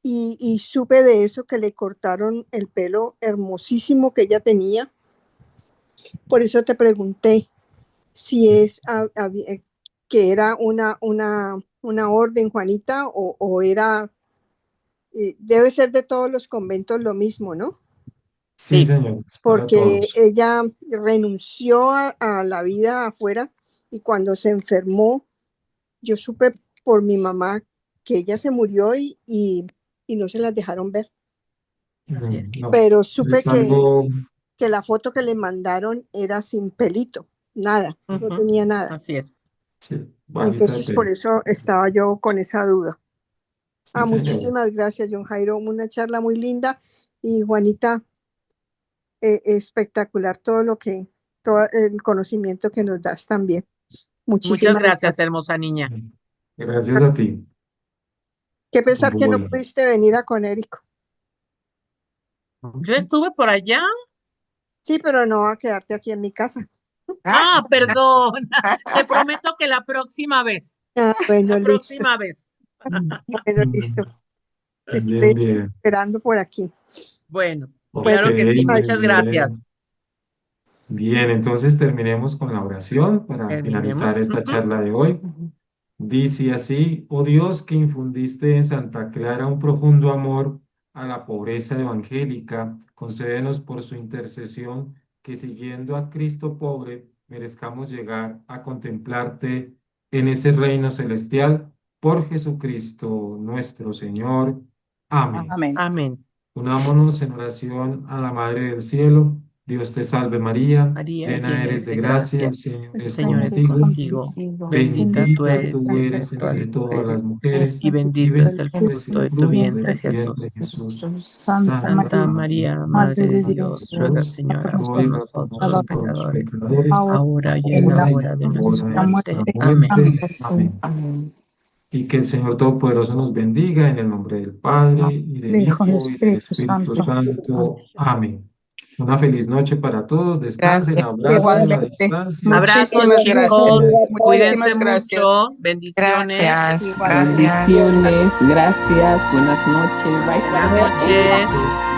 y supe de eso que le cortaron el pelo hermosísimo que ella tenía. Por eso te pregunté si es que era una orden, Juanita, o era, debe ser de todos los conventos lo mismo, ¿no? Sí, Sí, señor, es para Porque todos. ella renunció a la vida afuera y cuando se enfermó, yo supe por mi mamá que ella se murió y no se las dejaron ver. así es. No, Pero supe es algo, que la foto que le mandaron era sin pelito, nada, no Ujú, tenía nada. así es. sí, bajita de Entonces, por pelo. eso estaba yo con esa duda. Sí, señor. Muchísimas gracias, John Jairo. Una charla muy linda. Y Juanita, espectacular todo el conocimiento que nos das también. Muchas Muchísimas gracias, gracias. hermosa niña. Gracias a ti. Qué pesar que no Bueno, pudiste venir a Conérico. Yo estuve por allá. Sí, pero no a quedarte aquí en mi casa. Ah, perdón. Te prometo que la próxima vez. Bueno, La listo. próxima vez. Bueno, listo. Te bien, estaré bien. esperando por aquí. Bueno, Bueno, Ok, claro que sí. muy Muchas gracias. bien. Bien, entonces terminemos con la oración para finalizar Terminemos. esta Ujú. charla de hoy. Dice así, oh Dios que infundiste en Santa Clara un profundo amor a la pobreza evangélica, concédenos por su intercesión que siguiendo a Cristo pobre merezcamos llegar a contemplarte en ese reino celestial por Jesucristo nuestro Señor. Amén. Amén. Amén. Unámonos en oración a la Madre del Cielo. Dios te salve María, María, llena llena eres eres de de gracia, gracia. el Señor El El es Señor Señor es es contigo. contigo. contigo. Bendita tú Bendita Bendita eres tú eres eres entre todas entre las entre todas las mujeres. todas mujeres Y las y bendito es el bendito mujeres. es fruto el de tu fruto de vientre, tu vientre, Jesús. Jesús. Jesús, Santa Santa Santa María, María, María, Madre Madre de de Madre de Dios, Dios, ruega, Dios, Señora, ruega por ruega por nosotros los nosotros los pecadores, pecadores, ahora ahora y en la ahora y hora en de la hora nuestra nuestra de muerte. nuestra muerte. Amén. muerte. Amén. Amén. Amén. Y que el Señor Todopoderoso nos bendiga en el nombre del Padre y del Del Hijo del Hijo y del Espíritu Espíritu Santo. Amén. Santo. Amén. Una feliz noche para todos. Descansen. Gracias. Abrazos a Igualmente. distancia. Abrazos, Muchísimas gracias. chicos. Cuídense Muchísimas gracias. mucho. Bendiciones. Gracias. Igualmente. Gracias. Bendiciones, gracias, buenas noches, bye Buenas bye. noches. Entonces,